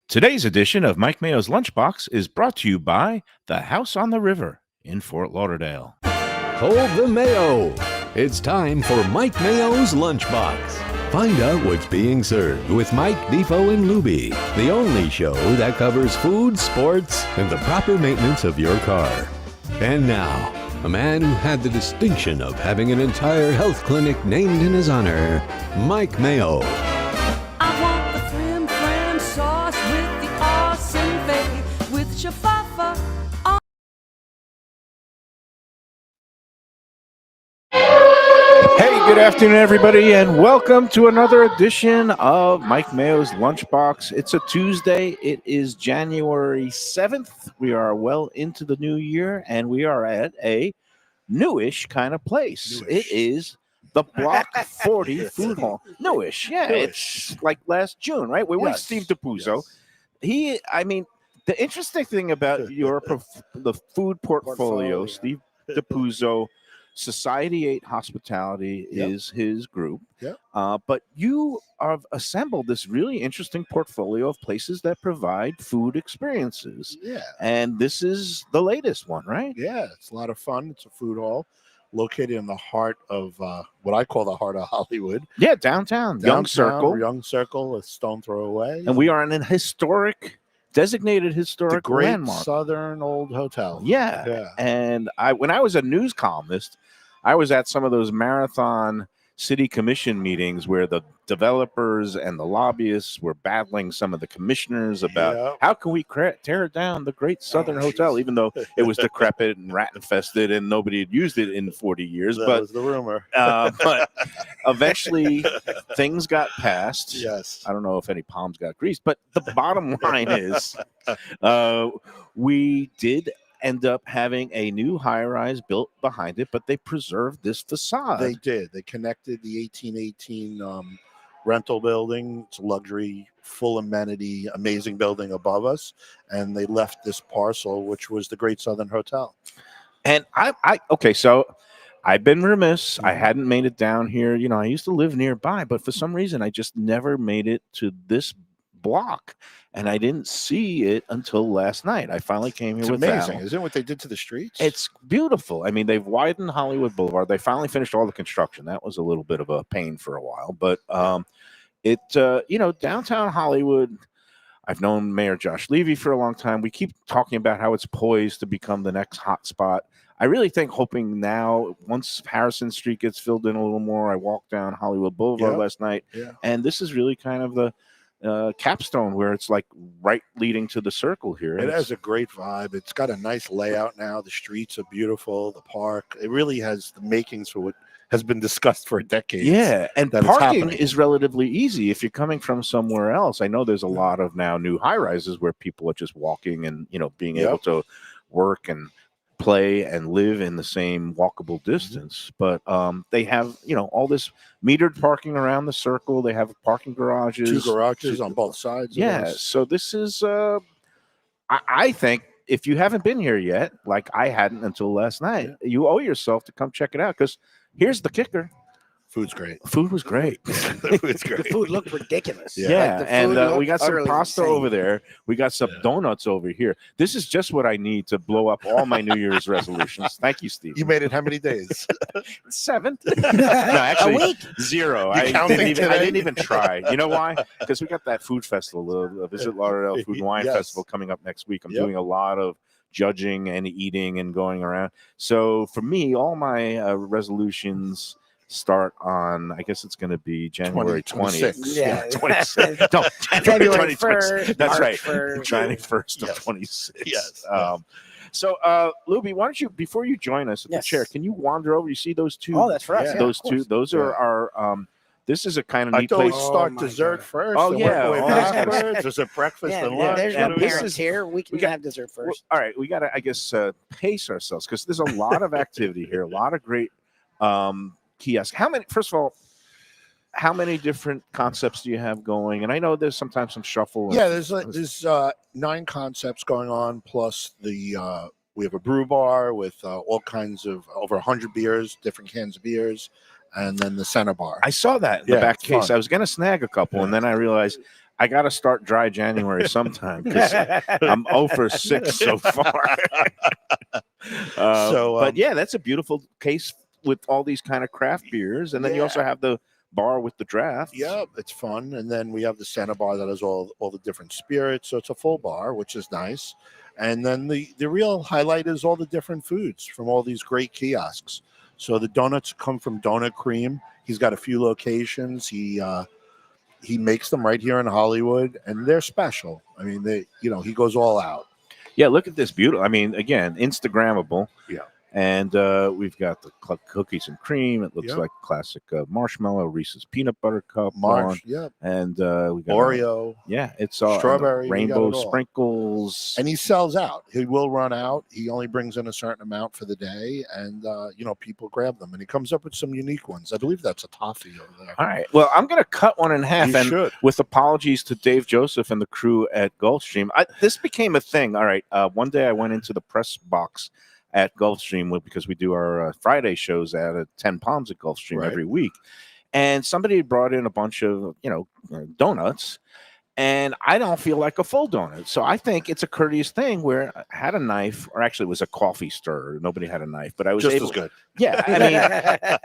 Today's edition of Mike Mayo's Lunchbox is brought to you by the House on the River in Fort Lauderdale. Hold the Mayo. It's time for Mike Mayo's Lunchbox. Find out what's being served with Mike, Defo, and Lubie, the only show that covers food, sports, and the proper maintenance of your car. And now, a man who had the distinction of having an entire health clinic named in his honor, Mike Mayo. I want the flim flam sauce with the awesome bay with shafafa. Hey, good afternoon, everybody, and welcome to another edition of Mike Mayo's Lunchbox. It's a Tuesday. It is January 7th. We are well into the new year, and we are at a newish kind of place. Newish. It is the Block 40 Food Hall. Newish, yeah. Newish. It's like last June, right? We're with Yes, Steve Dapuzzo. yes. The interesting thing about the food portfolio, Steve Dapuzzo, Society 8 Hospitality Yep. is his group. Yep. But you have assembled this really interesting portfolio of places that provide food experiences. Yeah, And this is the latest one, right? yeah, it's a lot of fun. It's a food hall located in the heart of what I call the heart of Hollywood. Yeah, downtown, Young Circle. Young Circle, a stone throw away. And we are in a designated the historic Great landmark. Southern Old Hotel. Yeah. Yeah. And when I was a news columnist, I was at some of those marathon city commission meetings where the developers and the lobbyists were battling some of the commissioners about Yep. how can we tear down the Great Southern Oh, Hotel, geez. even though it was decrepit and rat infested and nobody had used it in 40 years. That was the rumor. But eventually things got passed. Yes. I don't know if any palms got greased, but the bottom line is we did end up having a new high-rise built behind it, but they preserved this facade. They did. They connected the 1818 rental building. It's a luxury, full amenity, amazing building above us. And they left this parcel, which was the Great Southern Hotel. And so I've been remiss. I hadn't made it down here. You know, I used to live nearby, but for some reason I just never made it to this block. And I didn't see it until last night. I finally came here It's with amazing. Val. Isn't it what they did to the streets? It's beautiful. I mean, they've widened Hollywood Boulevard. They finally finished all the construction. That was a little bit of a pain for a while, but downtown Hollywood. I've known Mayor Josh Levy for a long time. We keep talking about how it's poised to become the next hot spot. I really think, hoping now, once Harrison Street gets filled in a little more, I walked down Hollywood Boulevard Yeah. last night, Yeah. and this is really kind of the capstone where it's like right leading to the circle here. It has a great vibe. It's got a nice layout now. The streets are beautiful. The park. It really has the makings for what has been discussed for decades. Yeah, and that it's parking happening. is relatively easy if you're coming from somewhere else. I know there's a lot of now new high rises where people are just walking and being Yep. able to work and play and live in the same walkable distance. But they have all this metered parking around the circle. They have parking garages. 2 garages on both sides. of Yeah, us. so this is I think if you haven't been here yet, like I hadn't until last night, you owe yourself to come check it out, because here's the kicker. Food's great. Food was great. Food's The great. food looked ridiculous. Yeah. Yeah, Like, the and food we looked got some utterly pasta insane. over there. We got some donuts over here. This is just what I need to blow up all my New Year's resolutions. Thank you, Steve. You made it how many days? 7? No, actually, A week? 0. You I counting didn't today? even try. You know why? Because we got that food festival, the Visit Lauderdale Food and Wine Yes. Festival coming up next week. I'm Yep. doing a lot of judging and eating and going around. So for me, all my resolutions start on, I guess it's going to be January 20th. 26. Yeah. 26. No, January 20th. 1st. That's March right. 1st. January 1st of Yes. 26. Yes. So, Lubie, why don't you, before you join us at Yes. the chair, can you wander over? You see those two? Oh, that's for us. Yeah. Yeah, those of two. course. Those Yeah. are our. This is a kind of I neat thought we place. start my dessert God. first. Oh, and yeah. work our way Oh, backwards. Is it breakfast Yeah, and yeah, lunch? there's and no this parents is- here. We can got- have dessert Well, first. all right, we got to, I guess, pace ourselves, because there's a lot of activity here, a lot of great kiosks. First of all, how many different concepts do you have going? And I know there's sometimes some shuffle. Yeah, there's 9 concepts going on, plus the we have a brew bar with all kinds of over 100 beers, different cans of beers, and then the center bar. I saw that in the Yeah, back it's case. fun. I was going to snag a couple, and then I realized I got to start dry January sometime because I'm 0 for 6 so far. But yeah, that's a beautiful case with all these kind of craft beers, and then you also have the bar with the drafts. Yeah, it's fun. And then we have the center bar that has all the different spirits. So it's a full bar, which is nice. And then the real highlight is all the different foods from all these great kiosks. So the donuts come from Donut Cream. He's got a few locations. He makes them right here in Hollywood, and they're special. I mean, he goes all out. Yeah, look at this beautiful. I mean, again, Instagrammable. Yeah. And we've got the cookies and cream. It looks like classic marshmallow, Reese's peanut butter cup. And we got Oreo. It's all strawberry, rainbow sprinkles. And he sells out. He will run out. He only brings in a certain amount for the day, and people grab them. And he comes up with some unique ones. I believe that's a toffee over there. All right. Well, I'm going to cut one in half, with apologies to Dave Joseph and the crew at Gulfstream. This became a thing. All right. One day I went into the press box at Gulfstream because we do our Friday shows at 10 Palms at Gulfstream every week. And somebody brought in a bunch of, donuts, and I don't feel like a full donut. So I think it's a courteous thing where I had a knife, or actually it was a coffee stirrer. Nobody had a knife, but I was just able, as good. Yeah. I mean,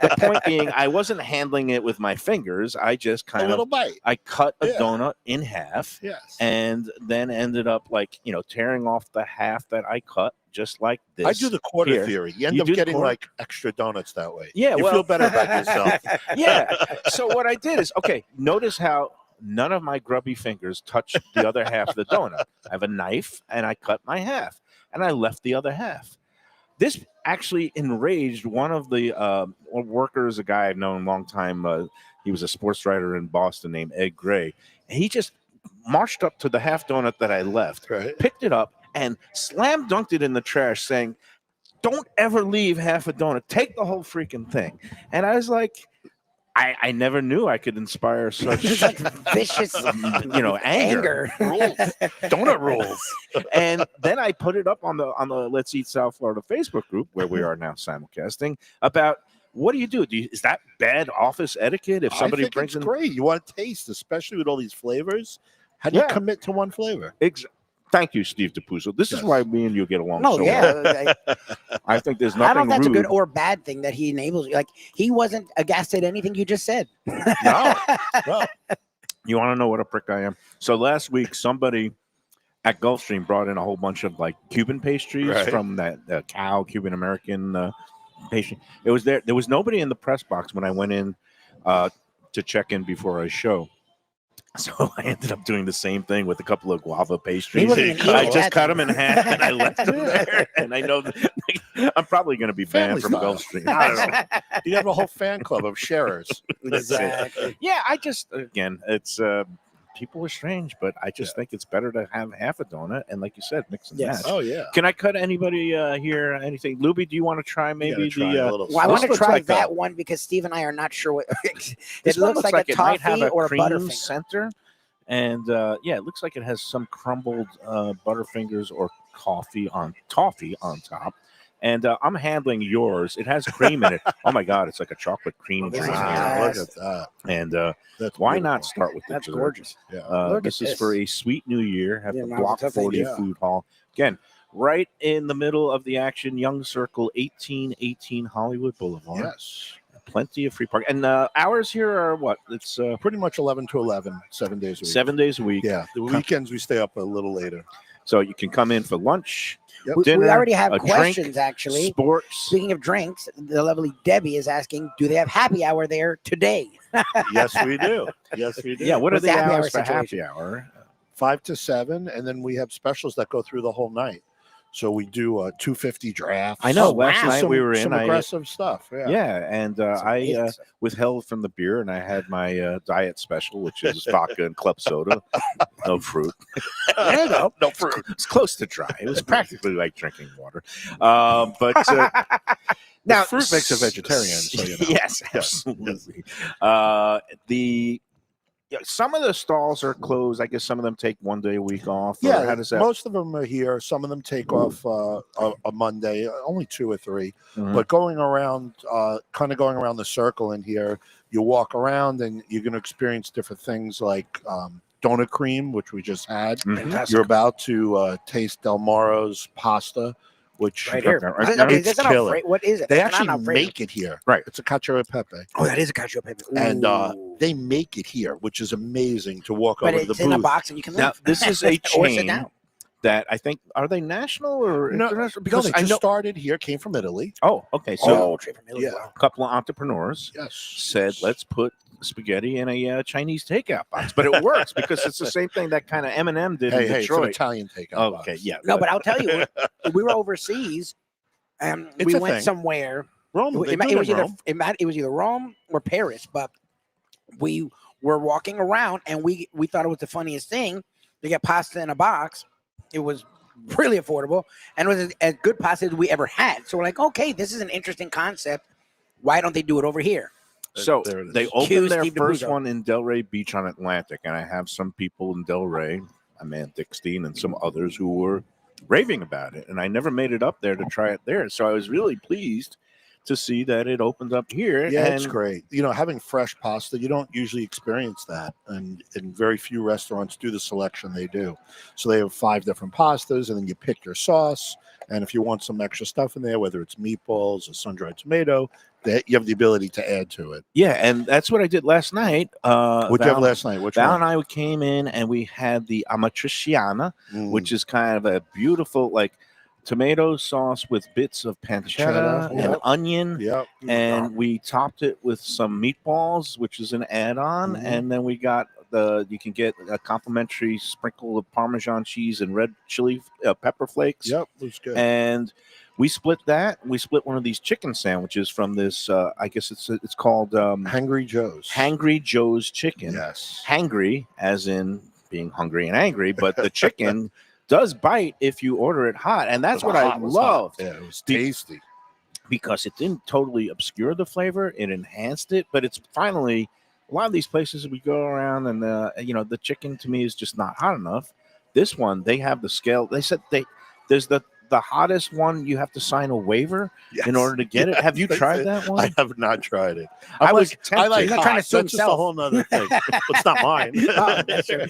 the point being, I wasn't handling it with my fingers. I just kind of, little bite. I cut a donut in half and then ended up tearing off the half that I cut. Just like this. I do the quarter theory. You end up getting like extra donuts that way. Yeah, you feel better about yourself. Yeah. So what I did is, notice how none of my grubby fingers touched the other half of the donut. I have a knife, and I cut my half, and I left the other half. This actually enraged one of the workers, a guy I've known a long time. He was a sports writer in Boston named Ed Gray. And he just marched up to the half donut that I left, picked it up, and slam dunked it in the trash, saying, "Don't ever leave half a donut. Take the whole freaking thing." And I was like, I never knew I could inspire such vicious, anger. Rules. Donut rules. And then I put it up on the Let's Eat South Florida Facebook group, where we are now simulcasting, about what do you do? Is that bad office etiquette? If somebody brings it's great. You want to taste, especially with all these flavors. How do you commit to one flavor? Thank you, Steve Dapuzzo. This is why me and you get along so well. I think there's nothing I don't know if that's rude. a good or bad thing that he enables you. Like, he wasn't aghast at anything you just said. No. You want to know what a prick I am? So last week, somebody at Gulfstream brought in a whole bunch of Cuban pastries from that Cuban American pastry. It was there. There was nobody in the press box when I went in to check in before our show. So I ended up doing the same thing with a couple of guava pastries. I just cut them in half and I left them there. And I know that I'm probably going to be banned from Gulfstream. I don't know. You have a whole fan club of sharers. Exactly. Yeah, it's people are strange, but I just think it's better to have half a donut and, like you said, mix and match. Oh yeah. Can I cut anybody here? Anything? Lubie, do you want to try maybe Well, I want to try that one because Steve and I are not sure what it looks like. A it might have toffee or a cream Butterfinger center, and it looks like it has some crumbled Butterfingers or toffee on top. And I'm handling yours. It has cream in it. Oh my God, it's like a chocolate cream drink. Look at that. And That's why beautiful. not start with the That's dessert? gorgeous. Yeah. This is for a sweet new year. Have the Yeah, Block that's 40 yeah. Food Hall. Again, right in the middle of the action, Young Circle, 1818 Hollywood Boulevard. Yes. Plenty of free parking. And hours here are what? It's Pretty much 11 to 11, 7 days a week. 7 days a week. Yeah. The weekends we stay up a little later. So you can come in for lunch, We already have a questions, drink, actually. sports. Speaking of drinks, the lovely Debbie is asking, do they have happy hour there today? Yes, we do. Yes, we do. Yeah, what are What's the the happy hour hours for happy situation? hour? 5 to 7, and then we have specials that go through the whole night. So we do a 250 draft. I know. Oh, Last wow. night we were in. Some aggressive stuff. Yeah. And That's I amazing. withheld from the beer, and I had my diet special, which is vodka and club soda, no fruit. There you go. No fruit. It's close to dry. It was practically like drinking water. But Now, fruit makes a vegetarian. So you know. Yes, absolutely. Some of the stalls are closed. I guess some of them take 1 day a week off. Yeah, how does that? most of them are here. Some of them take off a Monday, only 2 or 3. Mhm. But going around, kind of going around the circle in here, you walk around and you're going to experience different things like donut cream, which we just had. Mhm. You're about to taste Del Moro's pasta, which Right here. Right Is there. it- It's is it killer. Alfredo? What is it? they It's actually not Alfredo. make it here. Right. It's a cacio e pepe. Oh, that is a cacio e pepe. And Ooh. they make it here, which is amazing to walk but over to it's the in a booth. box and you can Now, leave. this is a Or sit chain down. that I think, are they national or No, international? because Because they I just know. started here, came from Italy. Oh, okay. So Oh, straight from Italy. yeah. Wow. a couple of entrepreneurs Yes. said, let's put spaghetti in a Chinese takeout box. But it works because it's the same thing that kind of M&M did in Hey, it's an Detroit. Italian takeout. Okay, box. yeah. No, but I'll tell you, we were overseas and It's we a went thing. somewhere. Rome. It, They do it it was in either Rome. it was either Rome or Paris, but we were walking around and we thought it was the funniest thing to get pasta in a box. It was really affordable and it was as good pasta as we ever had. So we're like, okay, this is an interesting concept. Why don't they do it over here? So There it is. they Cue opened their Steve first Dapuzzo. one in Delray Beach on Atlantic, and I have some people in Delray, my man Dick Steen, and some others who were raving about it. And I never made it up there to try it there, so I was really pleased to see that it opened up here. Yeah, and it's great. You know, having fresh pasta, you don't usually experience that, and very few restaurants do the selection they do. So they have 5 different pastas, and then you pick your sauce. And if you want some extra stuff in there, whether it's meatballs or sun-dried tomato, you have the ability to add to it. Yeah, and that's what I did last night. What did you have last night? Which Val one? and I came in and we had the amatriciana, Mm. which is kind of a beautiful, like, tomato sauce with bits of pancetta Cheddar, and yep. onion. Yep. And we topped it with some meatballs, which is an add-on. Mhm. And then we got you can get a complimentary sprinkle of Parmesan cheese and red chili pepper flakes. Yep, it was good. And we split that. We split one of these chicken sandwiches from this. I guess it's called Hangry Joe's. Hangry Joe's Chicken. Yes. Hangry, as in being hungry and angry, but the chicken does bite if you order it hot, and that's The what I hot was hot. loved. Yeah, it was Be- tasty. Because it didn't totally obscure the flavor, it enhanced it. But it's finally a lot of these places we go around, and the chicken to me is just not hot enough. This one, they have the scale. They said there's the hottest one. You have to sign a waiver in order to get it. Have you Yes, tried they- that one? I have not tried it. I I'm was like, I tempted. like He's not hot. trying to sue That's just a himself. whole nother thing. It's not mine. Oh, that's true.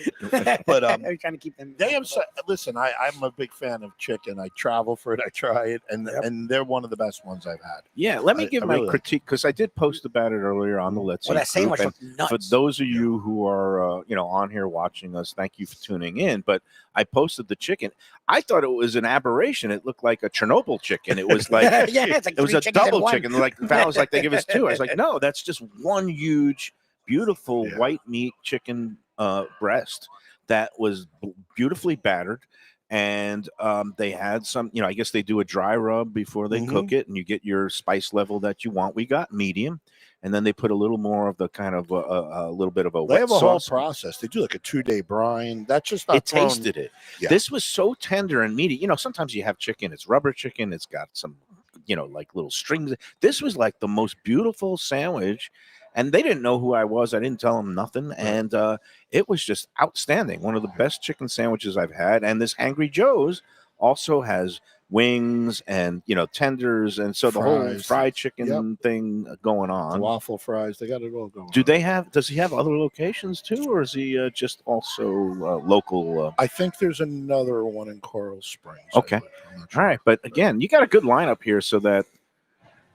But, I'm trying to keep them. They have. Listen, I'm a big fan of chicken. I travel for it. I try it, and they're one of the best ones I've had. Yeah, let me I- give I my really like critique because I did post about it earlier on the Let's Well, Eat that sandwich group, was and for nuts. those of you who are on here watching us, thank you for tuning in. But I posted the chicken. I thought it was an aberration. It looked like a Chernobyl chicken. It was like yeah, it's like it was three a chickens in double one. chicken. Like Val was like, they give us 2. I was like, no, that's just one huge, beautiful Yeah. white meat chicken breast that was beautifully battered. And they had some, I guess they do a dry rub before they cook it, and you get your spice level that you want. We got medium, and then they put a little more of the kind of a little bit of a They wet have a whole sauce. process. They do like a 2-day brine. That's just not It thrown- tasted it. Yeah. This was so tender and meaty. Sometimes you have chicken, it's rubber chicken, it's got some, like little strings. This was like the most beautiful sandwich. And they didn't know who I was. I didn't tell them nothing. And it was just outstanding. One of the best chicken sandwiches I've had. And this Hangry Joe's also has wings and, tenders. And so the whole Fries. fried chicken thing going The on. waffle fries. They got it all going. Does he have other locations too? Or is he just also local? I think there's another one in Coral Springs. I Okay. believe. I'm not sure. All right. But again, you got a good lineup here so that.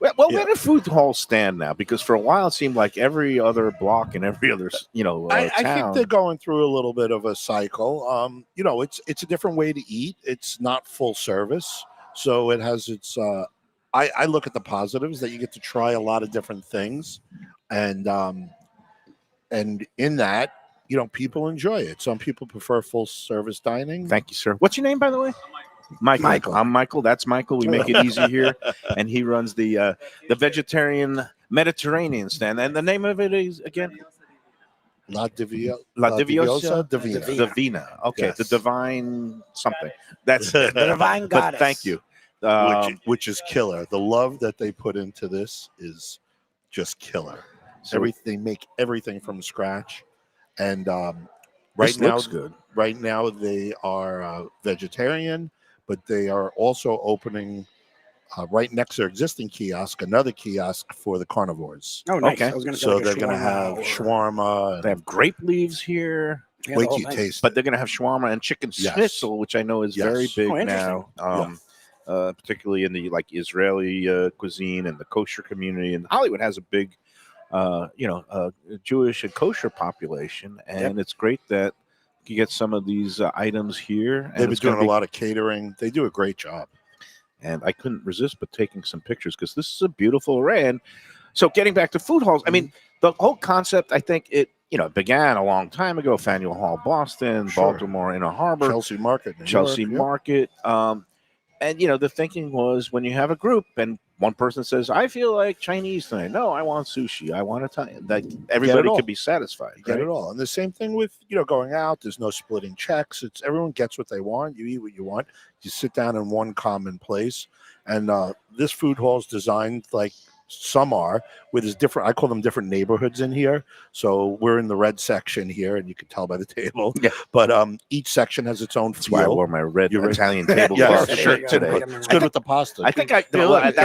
Well, Yeah. where do food halls stand now? Because for a while it seemed like every other block and every other, I think town. they're going through a little bit of a cycle. It's a different way to eat. It's not full service, so it has its. I look at the positives that you get to try a lot of different things, and in that, people enjoy it. Some people prefer full service dining. Thank you, sir. What's your name, by the way? Michael. I'm Michael. That's Michael. We make it easy here, and he runs the vegetarian Mediterranean stand. And the name of it is again La Diviosa Divina. Divina. Okay, Yes. the divine something. That's The it. divine But goddess. thank you. which is killer. The love that they put into this is just killer. So They make everything from scratch, and this right now, looks good. right now they are vegetarian, but they are also opening right next to their existing kiosk another kiosk for the carnivores. Oh, nice. Okay. I was gonna say So like a they're going to have or- shawarma. They have grape leaves here. Yeah, Wait the whole till you thing. taste but it. they're going to have shawarma and chicken Yes. schnitzel, which I know is Yes. very big Oh, interesting. now. Particularly in the like Israeli cuisine and the kosher community, and Hollywood has a big, Jewish and kosher population, and it's great that you get some of these items here. And They've been it's gonna doing a lot of catering. They do a great job. And I couldn't resist but taking some pictures because this is a beautiful array. And so, getting back to food halls, I mean, the whole concept, I think it began a long time ago. Faneuil Hall, Boston, Sure. Baltimore, Inner Harbor, Chelsea Market, New Chelsea York, Market. And the thinking was when you have a group and one person says, "I feel like Chinese tonight. No, I want sushi. I want Italian." That everybody all. could be satisfied. You get right? it all. And the same thing with going out. There's no splitting checks. It's everyone gets what they want. You eat what you want. You sit down in one common place. And this food hall is designed like some are, with there's different. I call them different neighborhoods in here. So we're in the red section here, and you can tell by the table. Yeah. But each section has its own That's why I feel. wore my red You're right. Italian tablecloth Yes, There you shirt go. today. Put 'em in It's the- good with the pasta. I think that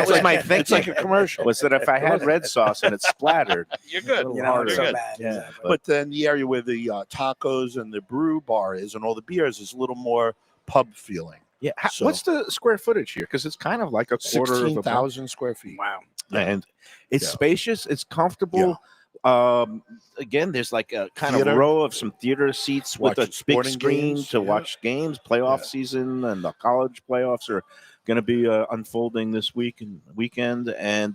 was my thinking. It's like a commercial. Was that if I had red sauce and it splattered, You're good. You know, it's so You're bad. Yeah. Exactly. But then the area where the tacos and the brew bar is and all the beers is a little more pub feeling. yeah. So- What's the square footage here? Because it's kind of like a quarter of a 16,000 square feet. Wow. and it's Yeah. spacious. It's comfortable. Again, there's like a kind Theater. of row of some theater seats with a Watching big sporting screen games, to yeah. watch games. Playoff Yeah. season and the college playoffs are going to be unfolding this weekend, and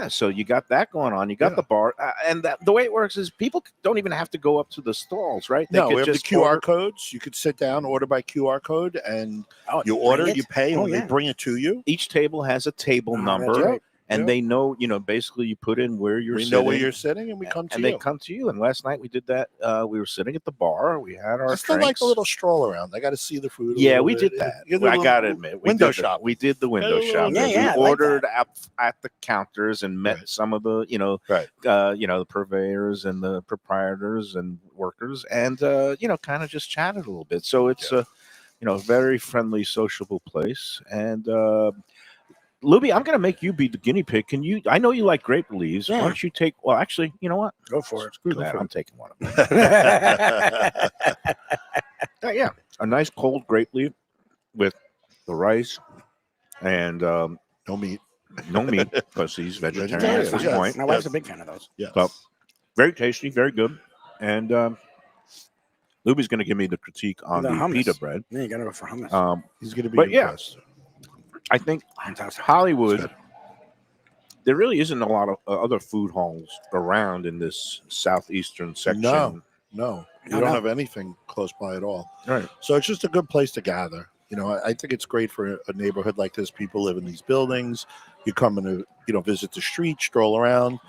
so you got that going on. You got Yeah. the bar, and the way it works is people don't even have to go up to the stalls, right? They No, could we have the just QR order- codes. You could sit down, order by QR code, and Oh, you bring order, it? you pay, and Oh, they yeah. bring it to you. Each table has a table Oh, that's number, right. and Yeah. they know, basically you put in where you're We sitting. know where you're sitting, and we come to and you. they come to you. And last night we did that. We were sitting at the bar. We had our I still like drinks. a little stroll around. I got to see the food. a Yeah, little we bit. did that. You do a I little got to admit, window did shopping. We did the window a little shopping. Yeah, yeah, I we like ordered at the counters and met Right. some of the, Right. the purveyors and the proprietors and workers, and kind of just chatted a little bit. So it's a, very friendly, sociable place. And Lubie, I'm going to make you be the guinea pig. Can you? I know you like grape leaves. Yeah. Why don't you take? Well, actually, you know what? Go for it. Screw Go that. for I'm taking one of them. it. Yeah, a nice cold grape leaf with the rice and No meat. no meat because he's vegetarian Vegetarian, at this yes. point. My wife's Yes. a big fan of those. Yes. So, very tasty, very good. And Lubie's going to give me the critique on The the hummus. pita bread. Yeah, you gotta go for hummus. He's going to be But yeah. impressed. I think Fantastic. Hollywood, there really isn't a lot of other food halls around in this southeastern section. No, No, you don't no. have anything close by at all. Right. So it's just a good place to gather. I think it's great for a neighborhood like this. People live in these buildings. You come and visit the street, stroll around.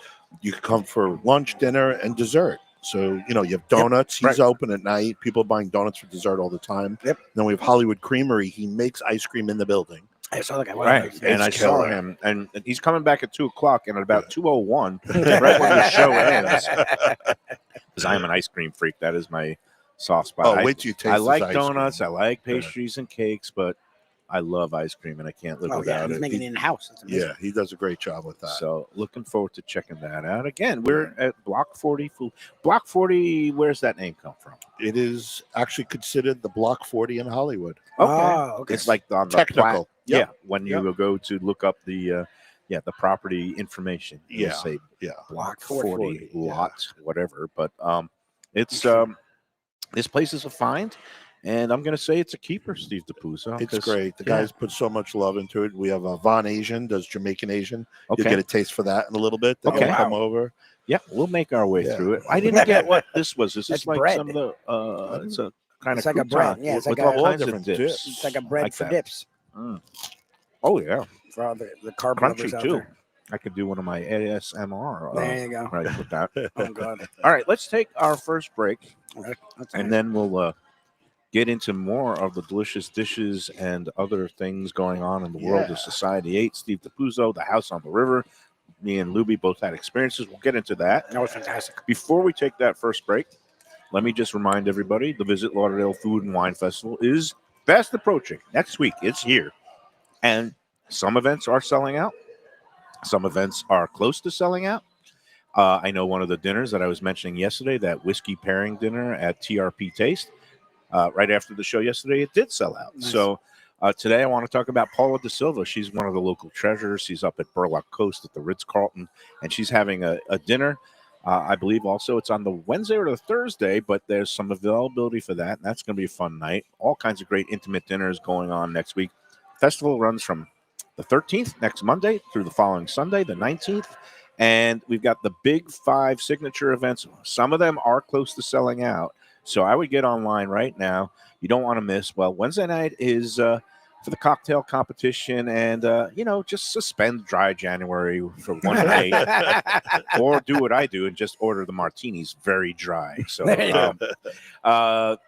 You can come for lunch, dinner, and dessert. So you have donuts. He's right. open at night. People are buying donuts for dessert all the time. Yep. Then we have Hollywood Creamery. He makes ice cream in the building. I saw the guy. Right, It's and I saw killer. him, and he's coming back at 2:00, and at about 2:01, right when the show ends, because I'm an ice cream freak. That is my soft spot. Oh, wait till you taste. I this like ice donuts, cream. I like pastries and cakes, but I love ice cream, and I can't live Oh yeah, without he's it. making it in house. That's amazing. Yeah, he does a great job with that. So looking forward to checking that out. Again, we're at Block 40 Food. Block 40, where's that name come from? It is actually considered the Block 40 in Hollywood. Oh, okay. It's like on the Technical. plat- Yep. Yeah, when you go to look up the property information. It'll Yeah. say Yeah. Block 40, 40 yeah. lot, whatever. But it's this place is a find, and I'm going to say it's a keeper, Steve Dapuzzo. It's 'cause- great. The yeah. guys put so much love into it. We have Von Asian, does Jamaican Asian. Okay. You'll get a taste for that in a little bit. Then Okay. he'll come over. Yeah, we'll make our way Yeah. through it. I didn't get what this was. Is this That's like bread. some of the? It's a kind It's of like a bread. Yeah, it's with like all a- kinds of different dips. dips. It's like a bread for that. dips Oh yeah, for all the carb crunchy lovers out too. there. I could do one of my ASMR. There you go. Right with that. Oh god. All right, let's take our first break, Okay, that's and nice. then we'll get into more of the delicious dishes and other things going on in the world Yeah. of Society 8. Steve Dapuzzo, The House on the River. Me and Lubie both had experiences. We'll get into that. That was fantastic. Before we take that first break, let me just remind everybody the Visit Lauderdale Food and Wine Festival is fast approaching. Next week, it's here. And some events are selling out. Some events are close to selling out. I know one of the dinners that I was mentioning yesterday, that whiskey pairing dinner at TRP Taste, right after the show yesterday, it did sell out. Nice. So today I want to talk about Paula Da Silva. She's one of the local treasures. She's up at Burlock Coast at the Ritz-Carlton, and she's having a dinner. I believe also it's on the Wednesday or the Thursday, but there's some availability for that, and that's going to be a fun night. All kinds of great intimate dinners going on next week. Festival runs from the 13th, next Monday, through the following Sunday, the 19th. And we've got the big 5 signature events. Some of them are close to selling out. So I would get online right now. You don't want to miss. Well, Wednesday night is for the cocktail competition, and just suspend dry January for one night, or do what I do and just order the martinis very dry. So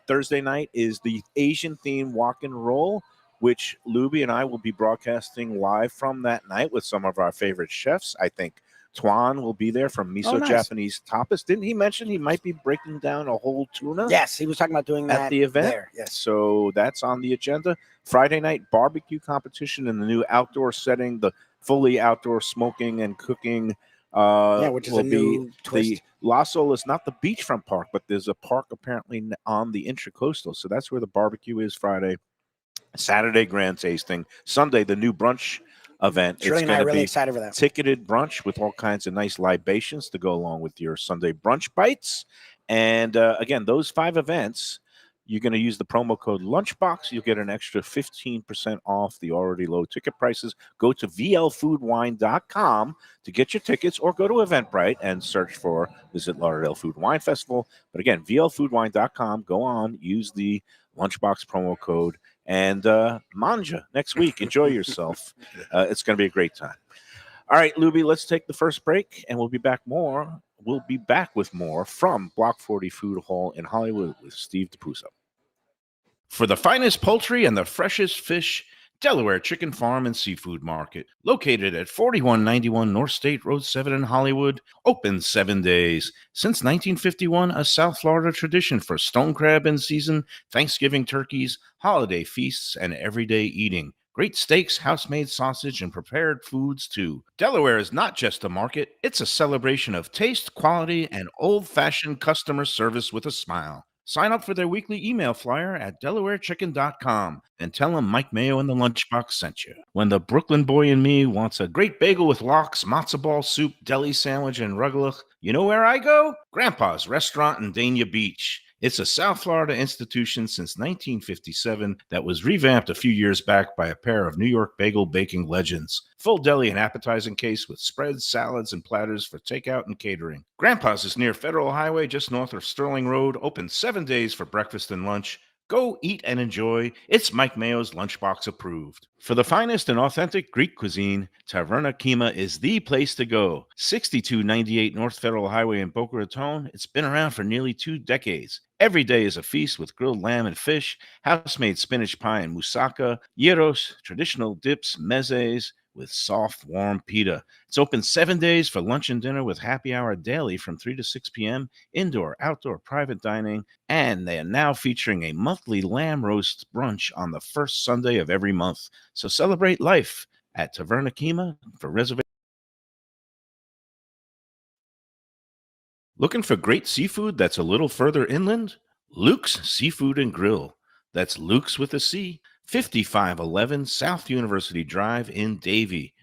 Thursday night is the Asian themed walk and roll, which Lubie and I will be broadcasting live from that night with some of our favorite chefs. I think Tuan will be there from Miso nice. Japanese Tapas. Didn't he mention he might be breaking down a whole tuna? Yes, he was talking about doing that at the event. there. Yes. So that's on the agenda. Friday night barbecue competition in the new outdoor setting, the fully outdoor smoking and cooking. Which is a new twist. The La Sol is not the beachfront park, but there's a park apparently on the Intracoastal. So that's where the barbecue is Friday. Saturday, grand tasting. Sunday, the new brunch event. Shirley and I are really be excited for that. Ticketed brunch with all kinds of nice libations to go along with your Sunday brunch bites. And again, those 5 events, you're going to use the promo code Lunchbox. You'll get an extra 15% off the already low ticket prices. Go to vlfoodwine.com to get your tickets, or go to Eventbrite and search for Visit Lauderdale Food and Wine Festival. But again, vlfoodwine.com. Go on, use the Lunchbox promo code, and manja next week. Enjoy yourself. It's going to be a great time. All right, Lubie, let's take the first break, and we'll be back with more from Block 40 Food Hall in Hollywood with Steve Dapuzzo. For the finest poultry and the freshest fish, Delaware Chicken Farm and Seafood Market, located at 4191 North State Road 7 in Hollywood, open 7 days. Since 1951, a South Florida tradition for stone crab in season, Thanksgiving turkeys, holiday feasts, and everyday eating. Great steaks, house-made sausage, and prepared foods, too. Delaware is not just a market, it's a celebration of taste, quality, and old-fashioned customer service with a smile. Sign up for their weekly email flyer at DelawareChicken.com and tell them Mike Mayo and the Lunchbox sent you. When the Brooklyn boy in me wants a great bagel with lox, matzo ball soup, deli sandwich, and rugelach, you know where I go? Grandpa's Restaurant in Dania Beach. It's a South Florida institution since 1957 that was revamped a few years back by a pair of New York bagel baking legends. Full deli and appetizing case with spreads, salads, and platters for takeout and catering. Grandpa's is near Federal Highway just north of Sterling Road, open 7 days for breakfast and lunch. Go eat and enjoy. It's Mike Mayo's Lunchbox approved. For the finest and authentic Greek cuisine, Taverna Kima is the place to go. 6298 North Federal Highway in Boca Raton. It's been around for nearly 2 decades. Every day is a feast with grilled lamb and fish, house-made spinach pie and moussaka, gyros, traditional dips, mezes, with soft, warm pita. It's open 7 days for lunch and dinner with happy hour daily from 3 to 6 p.m., indoor, outdoor, private dining, and they are now featuring a monthly lamb roast brunch on the first Sunday of every month. So celebrate life at Taverna Kima. For reservations. Looking for great seafood that's a little further inland? Luke's Seafood and Grill. That's Luke's with a C. 5511 South University Drive in Davie.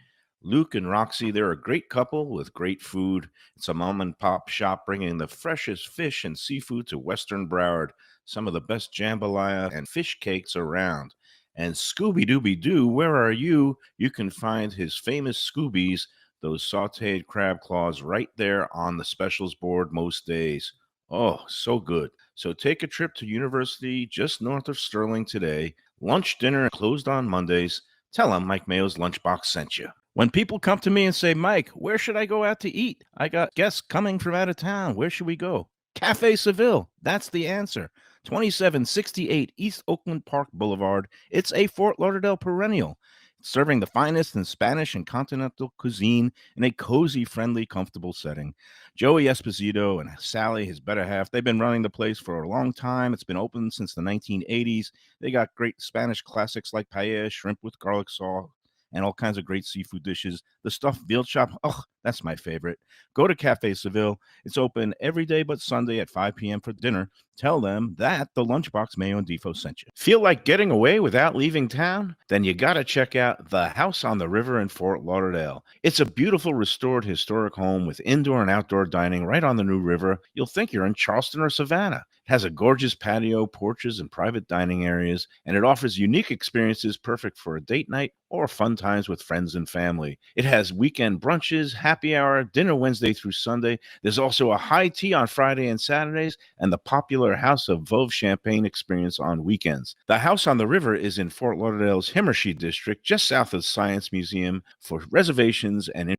Luke and Roxy, they're a great couple with great food. It's a mom and pop shop bringing the freshest fish and seafood to Western Broward. Some of the best jambalaya and fish cakes around. And Scooby-Dooby-Doo, where are you? You can find his famous Scoobies, those sauteed crab claws, right there on the specials board most days. Oh, so good. So take a trip to University just north of Sterling today. Lunch, dinner, closed on Mondays. Tell them Mike Mayo's Lunchbox sent you. When people come to me and say, Mike, where should I go out to eat? I got guests coming from out of town. Where should we go? Cafe Seville. That's the answer. 2768 East Oakland Park Boulevard. It's a Fort Lauderdale perennial, serving the finest in Spanish and continental cuisine in a cozy, friendly, comfortable setting. Joey Esposito and Sally, his better half, they've been running the place for a long time. It's been open since the 1980s. They got great Spanish classics like paella, shrimp with garlic sauce, and all kinds of great seafood dishes. The stuffed veal chop, oh, that's my favorite. Go to Cafe Seville. It's open every day but Sunday at 5 p.m. for dinner. Tell them that the Lunchbox Mayo and Defo sent you. Feel like getting away without leaving town? Then you got to check out the House on the River in Fort Lauderdale. It's a beautiful restored historic home with indoor and outdoor dining right on the New River. You'll think you're in Charleston or Savannah. It has a gorgeous patio, porches, and private dining areas, and it offers unique experiences perfect for a date night or fun times with friends and family. It has weekend brunches, happy hour, dinner Wednesday through Sunday. There's also a high tea on Friday and Saturdays, and the popular House of Veuve Champagne experience on weekends. The House on the River is in Fort Lauderdale's Himmershey district, just south of Science Museum. For reservations and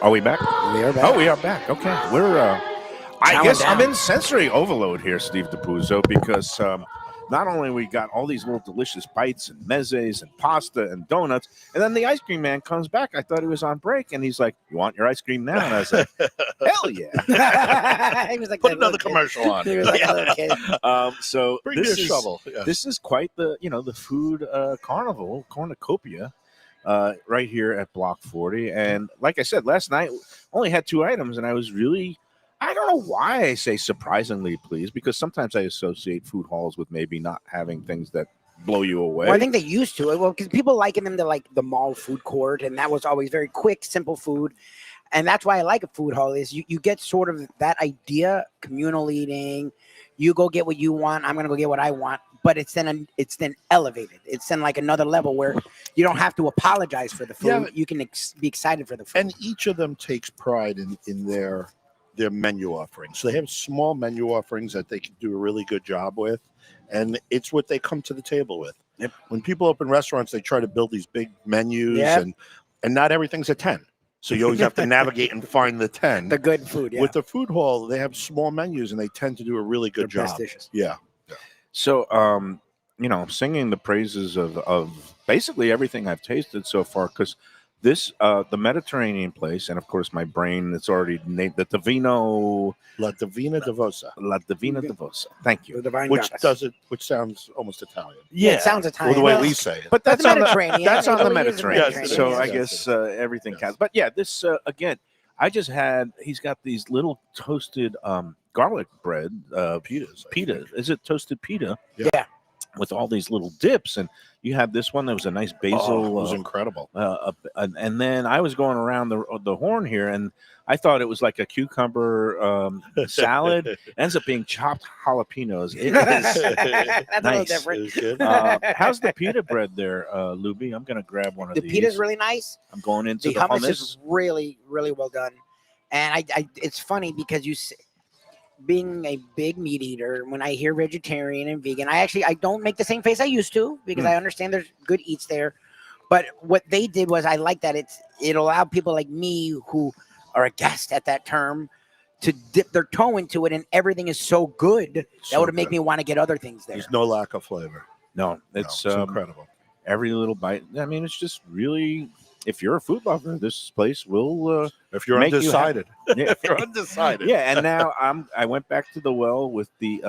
are we back? We are back. Oh, we are back. Okay. We're I Chowing guess down. I'm in sensory overload here, Steve Dapuzzo, because not only we got all these little delicious bites and mezzes and pasta and donuts, and then the ice cream man comes back. I thought he was on break, and he's like, "You want your ice cream now?" And I was like, "Hell yeah!" He was like Put that another little kid. commercial on. He was like a little kid. So Bring me this a is shovel. Yeah. this is quite the the food carnival cornucopia. Right here at Block 40. And like I said, last night only had 2 items, and I was really, I don't know why I say surprisingly pleased, because sometimes I associate food halls with maybe not having things that blow you away. Well, I think they used to. Well, because people liken them to like the mall food court, and that was always very quick, simple food. And that's why I like a food hall is you get sort of that idea, communal eating. You go get what you want. I'm gonna go get what I want. But it's then elevated. It's then like another level where you don't have to apologize for the food. Yeah, you can be excited for the food. And each of them takes pride in their menu offerings. So they have small menu offerings that they can do a really good job with, and it's what they come to the table with. Yep. When people open restaurants, they try to build these big menus, Yep. and not everything's a 10. So you always have to navigate and find the 10. The good food, yeah. With the food hall, they have small menus, and they tend to do a really good They're job. prestigious. Yeah. So, singing the praises of basically everything I've tasted so far, because this, the Mediterranean place, and of course my brain, it's already named the Divino, La Divina Devosa, La Divina Devosa. Thank you. The divine which goddess. which sounds almost Italian. Yeah, it sounds Or Italian. the way Well, we say it. But That's that's on the Mediterranean. That's on the Italy is Mediterranean. Mediterranean, So yes, I yes, guess everything yes. counts. But yeah, this again, I just had. He's got these little toasted garlic bread Pitas. I pita. think. Is it toasted pita? Yeah. With all these little dips, and you have this one that was a nice basil. Oh, it was incredible. And then I was going around the horn here, and I thought it was like a cucumber salad. It ends up being chopped jalapenos. It is That's a little nice. different. It was good. How's the pita bread there, Lubie? I'm gonna grab one of The these. pita's really nice. I'm going into The the hummus hummus. is really, really well done. And I it's funny because being a big meat eater, when I hear vegetarian and vegan, I don't make the same face I used to because I understand there's good eats there. But what they did was I like that it allowed people like me who are a guest at that term to dip their toe into it, and everything is so good that So would make good. me want to get other things there. There's no lack of flavor. No, No, it's incredible. every little bite. I mean, it's just really. If you're a food lover, this place will. If you're make you undecided, Yeah. if you're undecided, Yeah, and now I went back to the well with the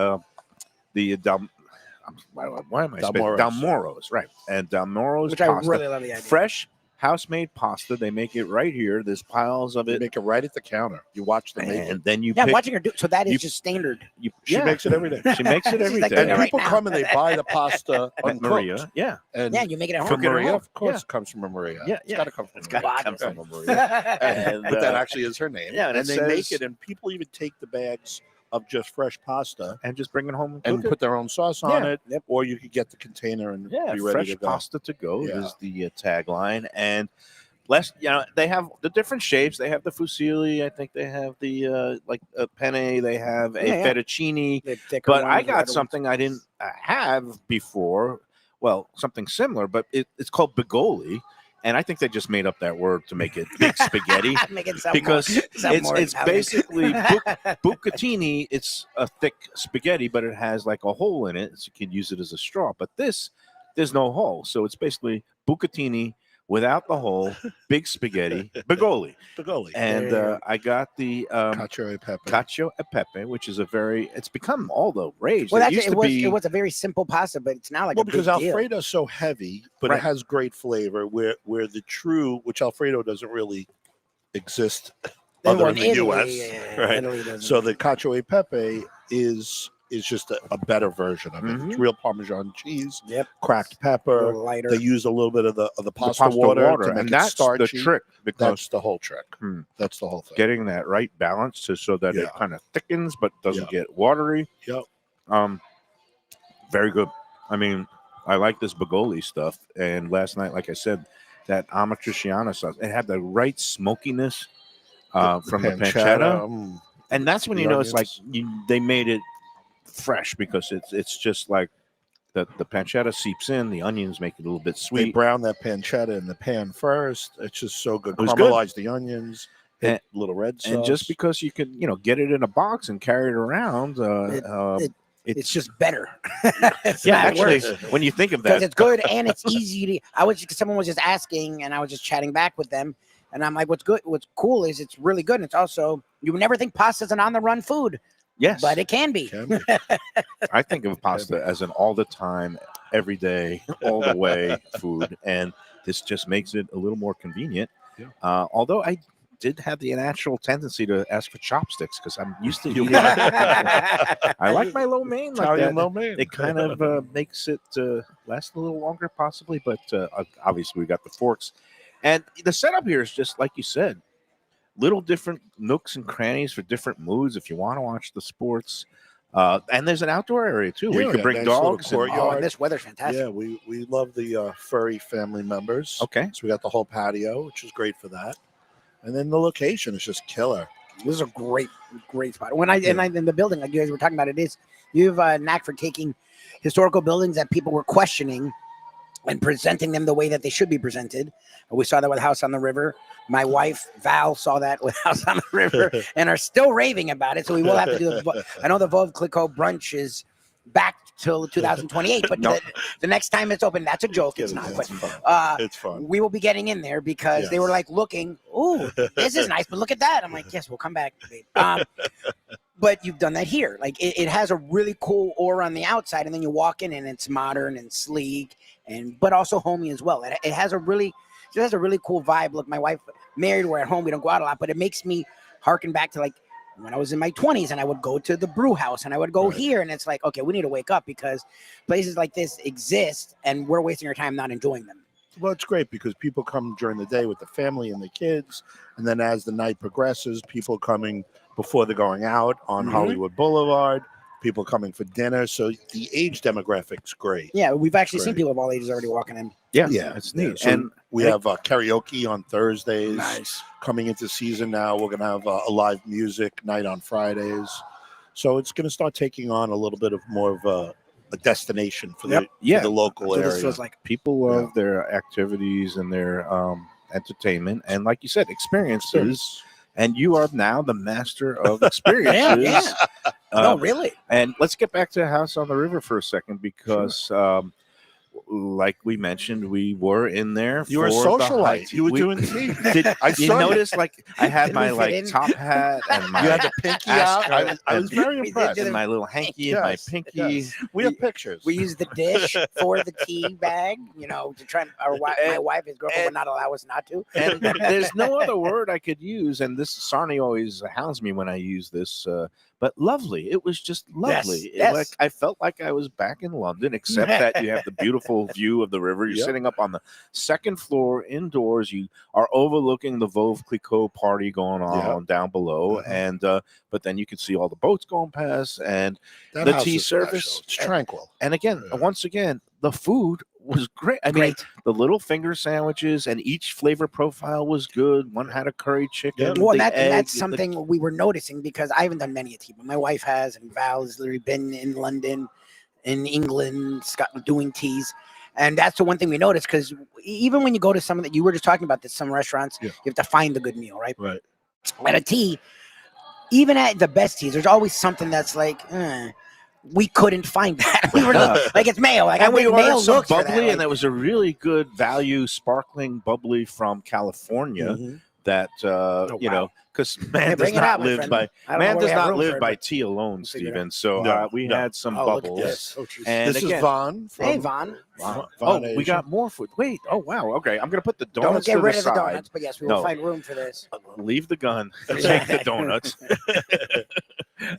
why am I Dalmoros. Dalmoros, right? And Dalmoros Which I pasta, really love the idea. fresh house-made pasta. They make it right here. There's piles of you it, make it right at the counter. You watch them make it. and then you Yeah, I'm pick. watching her do. So that is you- just standard. She makes it every day. She makes it She's every like, day. And right people now. come and they buy the pasta At uncooked. Maria, yeah, And Yeah, you make it at home. from Cook it at Maria, home. of course, Yeah. it comes from a Maria. Yeah, It's got to come from It's Maria. gotta come from a Maria. And, But that actually is her name. yeah, and and it they make says- it, and people even take the bags of just fresh pasta and just bring it home and cook it. put their own sauce on Yeah. it, Yep. or you could get the container and Yeah, be ready fresh to go. pasta to go Yeah. is the tagline. And less, they have the different shapes. They have the fusilli. I think they have the like a penne. They have a Yeah, yeah. fettuccine. The thicker But I ones, the got redder something I didn't have before. Well, something similar, but it's called bigoli. And I think they just made up that word to make it big spaghetti. ones. Make it sound Because more, sound it's more it's Italian. basically bucatini. It's a thick spaghetti, but it has like a hole in it, so you can use it as a straw. But this, there's no hole, so it's basically bucatini without the hole, big spaghetti, Bigoli. Bigoli. And There you go. I got the Cacio e pepe. cacio e pepe, which is it's become all the rage. Well, It it was a very simple pasta, but it's now like Well, a big because deal. Alfredo's so heavy, but Right. it has great flavor. Where the true, which Alfredo doesn't really exist Then other one in the Italy, U.S. yeah, right? Italy doesn't. So the cacio e pepe is just a better version of it. Mhm. It's real Parmesan cheese, Yep. cracked A pepper. little lighter. They use a little bit of the the pasta water to make and it that's starchy. the trick, because That's the whole trick. Hmm. That's the whole thing. getting that right balance so that it Yeah. kind of thickens but doesn't Yeah. get watery. Yep. Very good. I mean, I like this Bigoli stuff. And last night, like I said, that amatriciana sauce, it had the right smokiness from the pancetta. And that's when the you know it's like onions. they made it fresh, because it's just like the pancetta seeps in, the onions make it a little bit They sweet. brown that pancetta in the pan first. It's just so good. It was good. Caramelize the onions, hit little red sauce. And just because you could, get it in a box and carry it around, It's just better. It's yeah, not actually, worse. when you think of Because that, it's good and it's easy to. Someone was just asking, and I was just chatting back with them, and I'm like, what's cool is it's really good, and it's also, you would never think pasta's an on the run food, yes, but it can be. Can be. I think of pasta as an all the time, every day, all the way food, and this just makes it a little more convenient. Yeah. Although I did have the natural tendency to ask for chopsticks, because I'm used to You eating. I like my lo mein like Italian that. lo mein. It kind of makes it last a little longer, possibly, but obviously we got the forks, and the setup here is just like you said, little different nooks and crannies for different moods. If you want to watch the sports, and there's an outdoor area too where you can bring nice little dogs. And, courtyard. Oh, and this weather's fantastic. Yeah, we love the furry family members. okay, So we got the whole patio, which is great for that. And then the location is just killer. This is a great spot. When I in the building, like you guys were talking about, you have a knack for taking historical buildings that people were questioning and presenting them the way that they should be presented. We saw that with House on the River. My wife Val saw that with House on the River and are still raving about it. So we will have to do the. I know the Veuve Clicquot brunch is back till 2028, but No. the next time it's open, that's a joke. It's not, but It's fun. we will be getting in there because they were like looking, ooh, this is nice, but look at that. I'm like, yes, we'll come back, babe. But you've done that here. Like it has a really cool aura on the outside, and then you walk in and it's modern and sleek, but also homey as well. It has a really cool vibe. Look, my wife married, we're at home, we don't go out a lot, but it makes me harken back to like when I was in my 20s and I would go to the brew house and I would go here, and it's like, okay, we need to wake up because places like this exist and we're wasting our time not enjoying them. Well, it's great because people come during the day with the family and the kids. And then as the night progresses, people coming before they're going out on Hollywood Boulevard, people coming for dinner. So the age demographic's great. Yeah, we've actually seen Great. people of all ages already walking in. yeah, Yeah, it's yeah. neat. So And we have karaoke on Thursdays. Coming into season now, we're going to have a live music night on Fridays. So it's going to start taking on a little bit of more of a destination for the local So area. this feels like people love their activities and their entertainment, and like you said, experiences. And you are now the master of experiences. no, really. And let's get back to House on the River for a second, because like we mentioned, we were in there. You were a for the high socialite. tea. You were We- doing tea. Did I you saw you. notice? Like I had Did my we fit in? top hat and my You had the pinky out. ascot I was very We did impressed. do and my little hanky and my Yes, pinky. yes. We have pictures. We use the dish for the tea bag, to try. My wife, his girlfriend, would not allow us not to. And there's no other word I could use. And this Sarni always hounds me when I use this. But lovely. It was just lovely. Yes. Like I felt like I was back in London, except that you have the beautiful view of the river. You're Yep. sitting up on the second floor indoors. You are overlooking the Veuve Clicquot party going on down below. And but then you can see all the boats going past and That the house tea is special. service. It's tranquil. And again, Yeah. once again, the food was great. I mean, the little finger sandwiches and each flavor profile was good. One had a curry chicken. Yeah. Well, the and that's egg, the- something we were noticing because I haven't done many a tea, but my wife has, and Val has literally been in London, in England, Scotland, doing teas. And that's the one thing we noticed, because even when you go to some of that, you were just talking about this, some restaurants, you have to find the good meal, right? Right. At a tea, even at the best teas, there's always something that's like, we couldn't find that. We were like, it's Mayo. Like, And we Mayo ordered some looks for that, bubbly, like- and that was a really good value sparkling bubbly from California. Mhm. That you know, because man does bring it not out, my live friend. by I don't know man where does we have not room for live it, by but tea alone, figure it Steven. out. So No, we no. had some Oh, look at bubbles. this. And This again, is Vaughn. From Hey, Vaughn. Oh, Vaughn we Asia. got more food. Wait. Oh, wow. Okay. I'm going to put the Don't donuts get to rid the of the side. donuts, but yes, we will No. find room for this. Leave the gun. Take the donuts.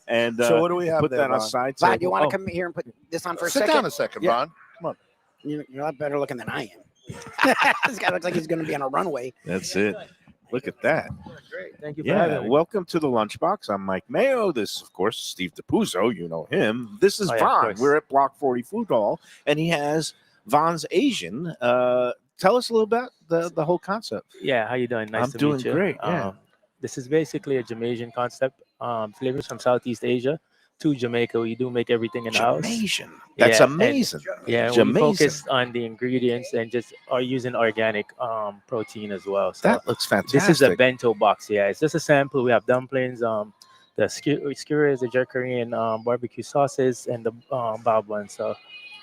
And So what do we have put there, that Vaughn? aside. Vaughn, table. do you want Oh, to come here and put this on for a Sit second? down a second, Yeah. Vaughn. You're a lot better looking than I am. This guy looks like he's going to be on a runway. That's it. Look at that. Great. Thank you for Yeah. having me. Welcome to the Lunchbox. I'm Mike Mayo. This, of course, Steve Dapuzzo. You know him. This is Oh, yeah, of Vaughn. course. We're at Block 40 Food Hall, and he has Vaughn's Asian. Tell us a little about the whole concept. Yeah, how you doing? Nice I'm to doing meet you. great, yeah. This is basically a Jamaican concept. Flavors from Southeast Asia to Jamaica. We do make everything in house. Jamaican. That's Yeah, and- amazing. Yeah, we Jamaican. focus on the ingredients and just are using organic protein as well. So That looks fantastic. this is a bento box. Yeah, it's just a sample. We have dumplings, the skewers, the jerk Korean barbecue sauces, and the bao bun. So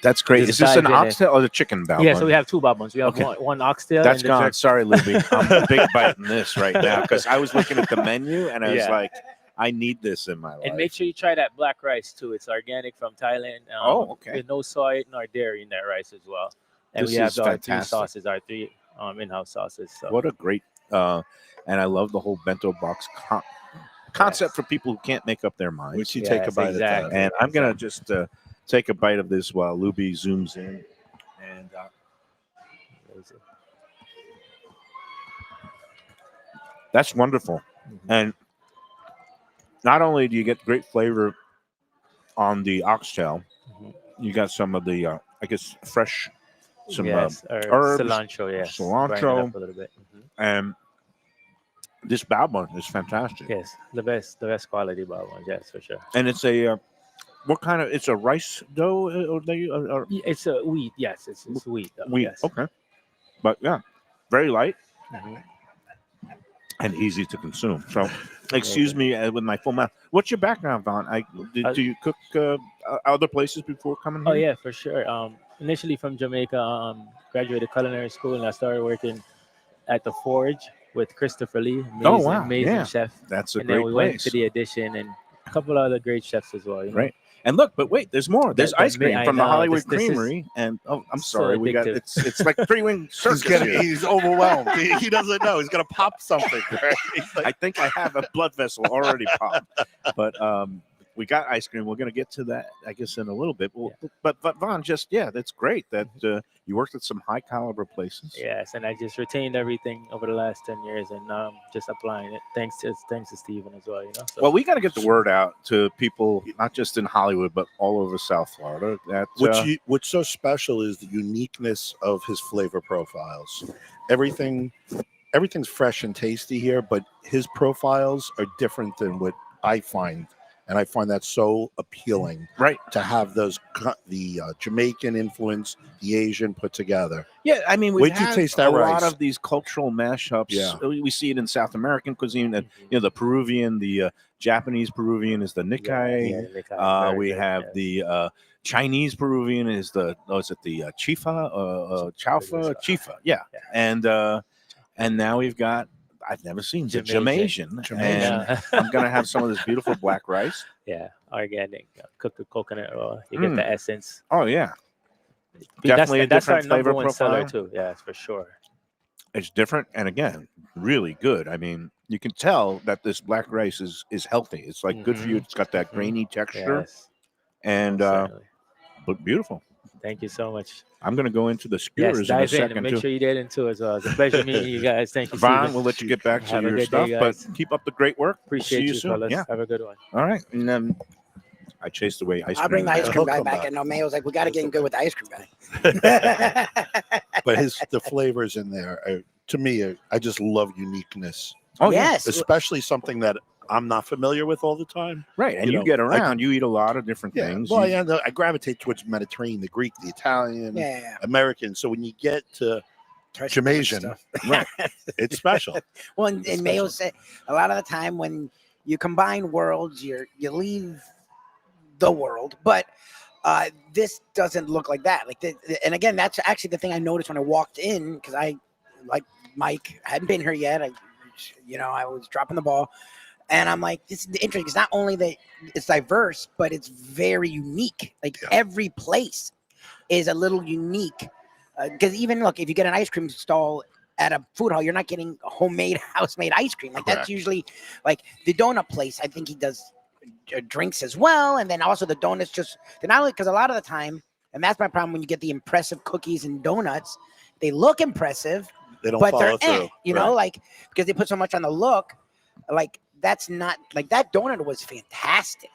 That's great. just Is this an dive in it. oxtail or the chicken bao yeah, bun? so we have two bao buns. We have Okay. one oxtail. That's and the gone. jerk. Sorry, Lubie. I'm a big biting this right now because I was looking at the menu and I was Yeah. like, I need this in my life. And make sure you try that black rice too. It's organic from Thailand. Oh, okay. With no soy nor dairy in that rice as well. And This we have is our three fantastic. sauces, our three in-house sauces. So What a great and I love the whole bento box concept for people who can't make up their minds. Which you take a Yes, bite exactly. at that. And I'm gonna just take a bite of this while Lubie zooms in. And that's wonderful. Mhm. And not only do you get great flavor on the oxtail, Mhm. you got some of the I guess fresh some yes, or herbs, cilantro, yes. cilantro. Grind it up a little bit. Mhm. and this bao bun is fantastic. Yes, the best quality bao buns, yes, for sure. And it's a what kind of? It's a rice dough or It's a wheat, yes, it's wheat. wheat? Yes. Okay, but yeah, very light Mhm. and easy to consume. So, excuse me with my full mouth. What's your background, Vaughn? Do you cook other places before coming here? Oh yeah, for sure. Initially from Jamaica, graduated culinary school, and I started working at the Forge with Christopher Lee. Amazing yeah. chef. That's a And great then we went place. to the Addition and a couple other great chefs as well. You know? Right. And look, but wait, there's more. There's The ice cream I from the know, Hollywood this is Creamery, and I'm so sorry, we got addictive. it's like three-wing circus. here. He's overwhelmed. He doesn't know. He's gonna pop something. Right? He's like, I think I have a blood vessel already popped. But we got ice cream. We're going to get to that, I guess, in a little bit. Well, but Vaughn, that's great that you worked at some high caliber places. Yes, and I just retained everything over the last 10 years, and now I'm just applying it. Thanks to Steven as well. You know. So, Well, we got to get the word out to people, not just in Hollywood, but all over South Florida. That what's so special is the uniqueness of his flavor profiles. Everything's fresh and tasty here, but his profiles are different than what I find, and I find that so appealing. right. To have the Jamaican influence, the Asian put together. Yeah, I mean, we've Wait till you had taste that a lot rice. of these cultural mashups. Yeah. We see it in South American cuisine. And, the Peruvian, the Japanese Peruvian is the Nikkei. yeah, they got it We very good, have yes. the Chinese Peruvian is the Chifa, Chaufa, Chifa, yeah. Yeah. And now we've got I've never seen the Jamaican. Jamaican, and Yeah. I'm gonna have some of this beautiful black rice. Yeah, organic, cooked with coconut oil. You get the essence. Oh yeah, Definitely a that's our different flavor number one seller profile. too. Yes, for sure. it's different, and again, really good. I mean, you can tell that this black rice is healthy. It's like good for you. It's got that grainy texture, Yes, and certainly. but beautiful. Thank you so much. I'm gonna go into the Yes, skewers in a dive in second and make too. sure you get into it as well. It's a pleasure meeting you guys. Thank you, Vaughn, Steven. we'll let you get back to Have a your good stuff, day, but guys. keep up the great work. We'll Appreciate see you, soon. fellas. Yeah. Have a good one. All right. And then I chased away ice cream. I'll bring the ice there. cream guy He'll come back. back. And no, Mayo's like, we got to get him good with the ice cream guy. But the flavors in there, to me, I just love uniqueness, Oh yeah. yes. especially something that I'm not familiar with all the time. Right. And You you, know, get around, you eat a lot of different Yeah. things. Well, You- I gravitate towards Mediterranean, the Greek, the Italian, Yeah. American. So when you get to Try some Jamaican, stuff. Right. it's special. Well, and It's Mayo special. said a lot of the time when you combine worlds, you leave the world, but this doesn't look like that. And again, that's actually the thing I noticed when I walked in, because I, like Mike, hadn't been here yet. I was dropping the ball, and I'm like, this is interesting. It's not only that it's diverse, but it's very unique. Every place is a little unique. Because even look, if you get an ice cream stall at a food hall, you're not getting homemade, house-made ice cream. That's usually like the donut place. I think he does drinks as well, and then also the donuts. They're not only, because a lot of the time, and that's my problem when you get the impressive cookies and donuts, they look impressive, They don't but follow they're through. you know, because they put so much on the look. That's not that donut was fantastic.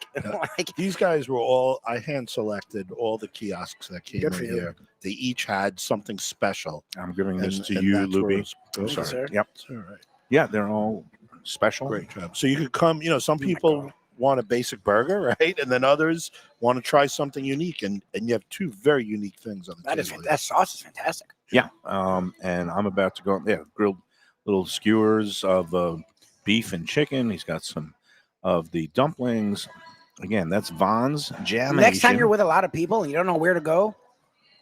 These guys were all, I hand selected all the kiosks that came in here. They each had something special. I'm giving this to you, Lubie. Sorry. Sir. Yep. All right. Yeah, they're all special. Great job. So you could come, some people want a basic burger, right? And then others want to try something unique. And you have two very unique things on the table. That sauce is fantastic. Yeah. And I'm about to go, grilled little skewers of beef and chicken. He's got some of the dumplings. Again, that's Vaughn's Jam. Next time you're with a lot of people and you don't know where to go,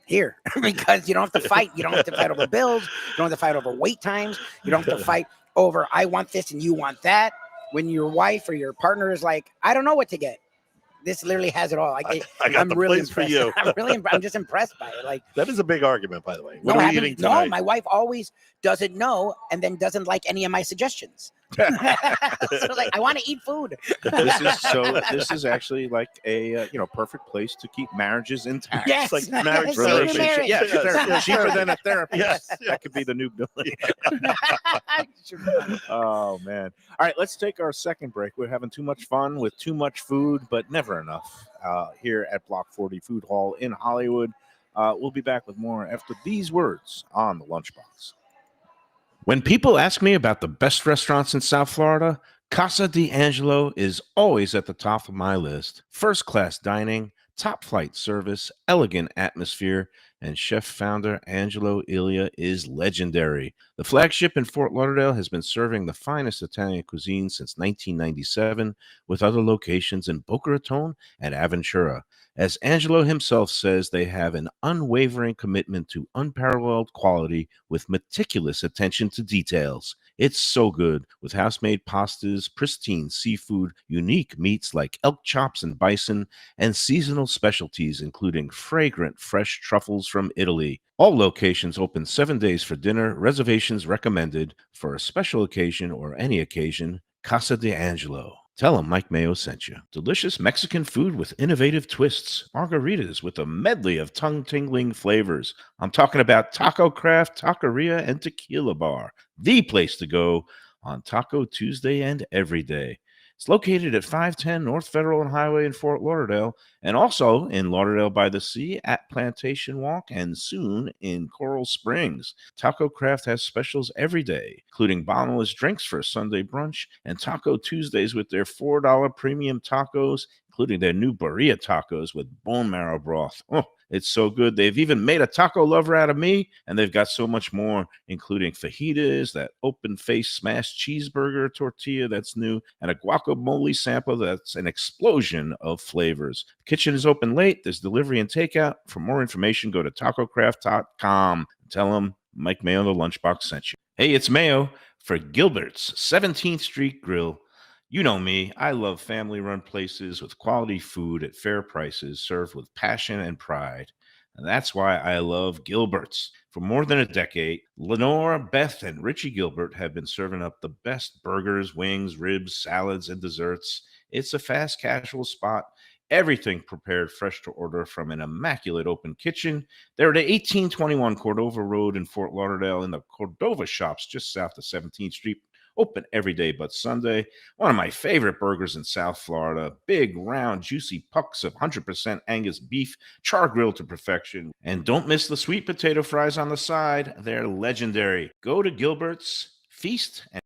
here, because you don't have to fight. You don't have to fight over bills. You don't have to fight over wait times. You don't have to fight over I want this and you want that. When your wife or your partner is like, I don't know what to get. This literally has it all. I got I'm the really place for impressed. you. I'm just impressed by it. That is a big argument, by the way. No, What are we eating tonight? my wife always doesn't know and then doesn't like any of my suggestions. So I want to eat food. This is actually like a perfect place to keep marriages intact. Yes, It's like marriage relationship. Marriage. Yeah, cheaper than a therapist. Yes. That could be the new billing. Oh man! All right, let's take our second break. We're having too much fun with too much food, but never enough here at Block 40 Food Hall in Hollywood. We'll be back with more after these words on the Lunchbox. When people ask me about the best restaurants in South Florida, Casa d'Angelo is always at the top of my list. First-class dining, top-flight service, elegant atmosphere, and chef-founder Angelo Ilia is legendary. The flagship in Fort Lauderdale has been serving the finest Italian cuisine since 1997, with other locations in Boca Raton and Aventura. As Angelo himself says, they have an unwavering commitment to unparalleled quality with meticulous attention to details. It's so good, with house-made pastas, pristine seafood, unique meats like elk chops and bison, and seasonal specialties including fragrant fresh truffles from Italy. All locations open 7 days for dinner. Reservations recommended. For a special occasion or any occasion, Casa d'Angelo. Tell them Mike Mayo sent you. Delicious Mexican food with innovative twists. Margaritas with a medley of tongue-tingling flavors. I'm talking about Taco Craft, Taqueria, and Tequila Bar. The place to go on Taco Tuesday and every day. It's located at 510 North Federal and Highway in Fort Lauderdale, and also in Lauderdale by the Sea at Plantation Walk, and soon in Coral Springs. Taco Craft has specials every day, including bottomless drinks for a Sunday brunch, and Taco Tuesdays with their $4 premium tacos, including their new burrito tacos with bone marrow broth. Oh, it's so good. They've even made a taco lover out of me, and they've got so much more, including fajitas, that open-faced smashed cheeseburger tortilla that's new, and a guacamole sample that's an explosion of flavors. The kitchen is open late. There's delivery and takeout. For more information, go to tacocraft.com. Tell them Mike Mayo, the Lunchbox, sent you. Hey, it's Mayo for Gilbert's 17th Street Grill. You know me, I love family-run places with quality food at fair prices served with passion and pride. And that's why I love Gilbert's. For more than a decade, Lenore, Beth, and Richie Gilbert have been serving up the best burgers, wings, ribs, salads, and desserts. It's a fast casual spot. Everything prepared fresh to order from an immaculate open kitchen. They're at 1821 Cordova Road in Fort Lauderdale in the Cordova Shops just south of 17th Street. Open every day but Sunday. One of my favorite burgers in South Florida. Big, round, juicy pucks of 100% Angus beef, char grilled to perfection. And don't miss the sweet potato fries on the side. They're legendary. Go to Gilbert's, feast, and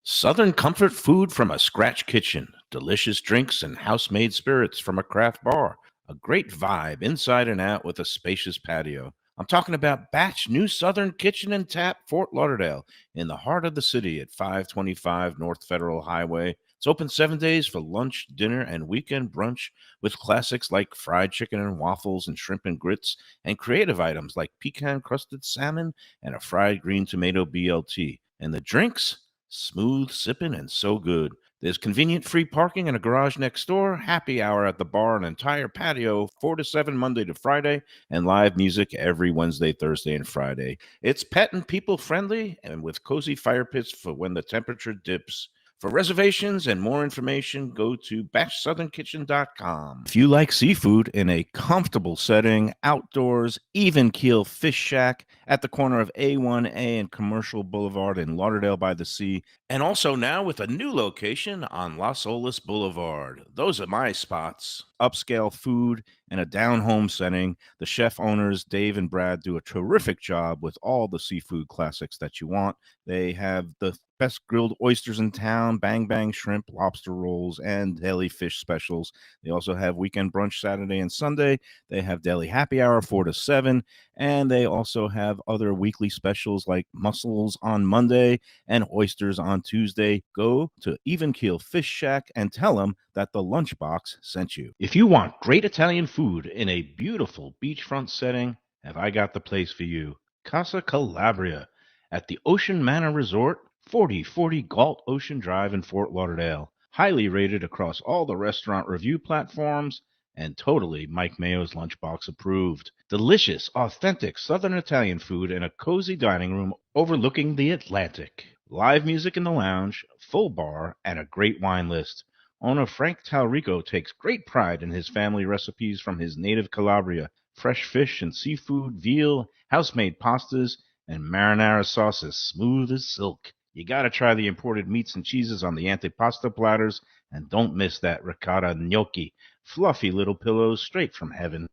Southern comfort food from a scratch kitchen. Delicious drinks and house-made spirits from a craft bar. A great vibe inside and out with a spacious patio. I'm talking about Batch New Southern Kitchen and Tap, Fort Lauderdale, in the heart of the city at 525 North Federal Highway. It's open 7 days for lunch, dinner, and weekend brunch with classics like fried chicken and waffles and shrimp and grits, and creative items like pecan-crusted salmon and a fried green tomato BLT. And the drinks? Smooth sipping and so good. There's convenient free parking and a garage next door, happy hour at the bar, an entire patio, 4 to 7 Monday to Friday, and live music every Wednesday, Thursday, and Friday. It's pet and people friendly and with cozy fire pits for when the temperature dips. For reservations and more information, go to bashsouthernkitchen.com. If you like seafood in a comfortable setting, outdoors, even keel fish shack at the corner of A1A and Commercial Boulevard in Lauderdale by the Sea, and also now with a new location on Las Olas Boulevard. Those are my spots. Upscale food in a down-home setting. The chef owners, Dave and Brad, do a terrific job with all the seafood classics that you want. They have the best grilled oysters in town, bang bang shrimp, lobster rolls, and deli fish specials. They also have weekend brunch Saturday and Sunday. They have deli happy hour 4 to 7, and they also have other weekly specials like mussels on Monday and oysters on Tuesday. Go to Even Keel Fish Shack and tell them that the Lunchbox sent you. If you want great Italian food in a beautiful beachfront setting, have I got the place for you. Casa Calabria at the Ocean Manor Resort, 4040 Galt Ocean Drive in Fort Lauderdale. Highly rated across all the restaurant review platforms and totally Mike Mayo's Lunchbox approved. Delicious, authentic Southern Italian food in a cozy dining room overlooking the Atlantic. Live music in the lounge, full bar, and a great wine list. Owner Frank Talrico takes great pride in his family recipes from his native Calabria. Fresh fish and seafood, veal, house-made pastas, and marinara sauces smooth as silk. You gotta try the imported meats and cheeses on the antipasto platters, and don't miss that ricotta gnocchi. Fluffy little pillows straight from heaven.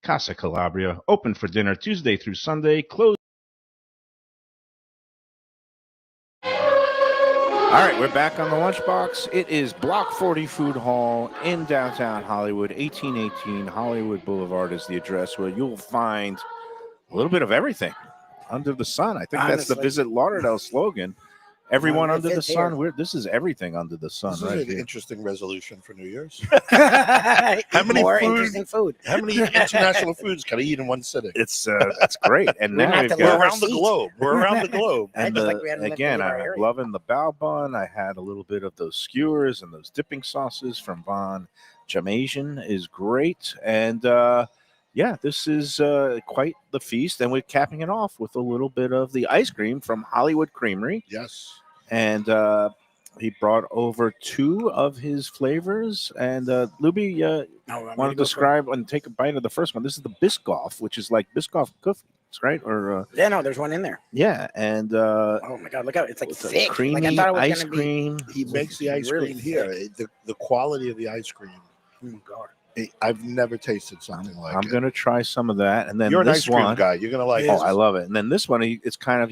Casa Calabria, open for dinner Tuesday through Sunday, closed. All right, we're back on the Lunchbox. It is Block 40 Food Hall in downtown Hollywood. 1818 Hollywood Boulevard is the address where you'll find a little bit of everything under the sun. I think that's the Visit Lauderdale slogan. Everyone under the sun. This is everything under the sun. This is an interesting resolution for New Year's. How many interesting food? How many international foods can I eat in one sitting? It's great. And now we're around the globe. We're around the globe. And again, I'm loving the bao bun. I had a little bit of those skewers and those dipping sauces from Von Jamasian is great. And yeah, this is quite the feast. And we're capping it off with a little bit of the ice cream from Hollywood Creamery. Yes. And he brought over 2 of his flavors. And Lubie want to describe and take a bite of the first one. This is the Biscoff, which is like Biscoff cookies, right? Or yeah, no, there's one in there. Yeah, and oh my God, look out! It's like thick, creamy like I thought it was ice cream. He makes the ice cream here. The quality of the ice cream. Oh my God. I've never tasted something like it. I'm going to try some of that. And then you're an this ice cream one, guy. You're going to like it. Oh, I love it. And then this one, he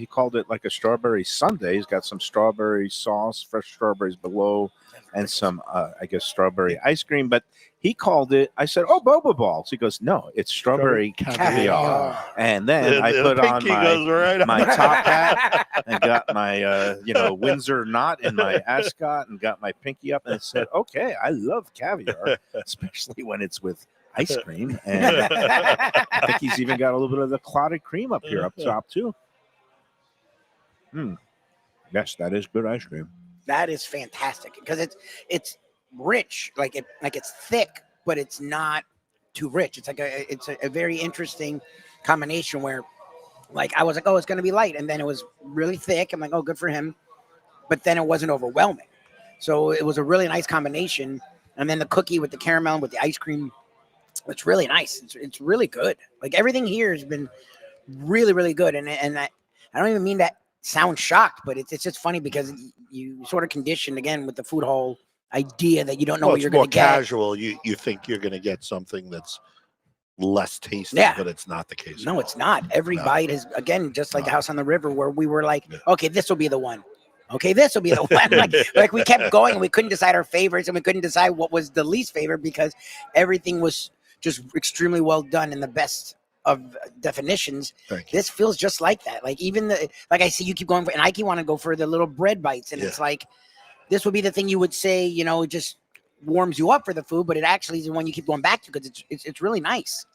called it like a strawberry sundae. He's got some strawberry sauce, fresh strawberries below, and some, I guess, strawberry ice cream. But he called it, I said, oh, boba balls. He goes, no, it's strawberry caviar. And then I put on my top hat and got my, Windsor knot in my ascot and got my pinky up and said, okay, I love caviar, especially when it's with ice cream. And I think he's even got a little bit of the clotted cream up here up top, too. Yes, that is good ice cream. That is fantastic because it's rich, like it's thick, but it's not too rich. It's like a very interesting combination where, like, I was like, oh, it's going to be light, and then it was really thick. I'm like, oh, good for him, but then it wasn't overwhelming. So it was a really nice combination. And then the cookie with the caramel and with the ice cream, it's really nice. It's really good. Like everything here has been really, really good. And I don't even mean that sound shocked, but it's just funny because you sort of conditioned again with the food hall idea that you don't know what you're going to get. It's more casual. You think you're going to get something that's less tasty, but it's not the case. No, it's not. Every bite is, again, just like House on the River, where we were like, okay, this will be the one. Okay, this will be the one. Like we kept going and we couldn't decide our favorites and we couldn't decide what was the least favorite because everything was just extremely well done in the best of definitions. This feels just like that. Like even like I see you keep going for, and I keep want to go for the little bread bites, and it's like this would be the thing you would say, you know, it just warms you up for the food, but it actually is the one you keep going back to because it's really nice.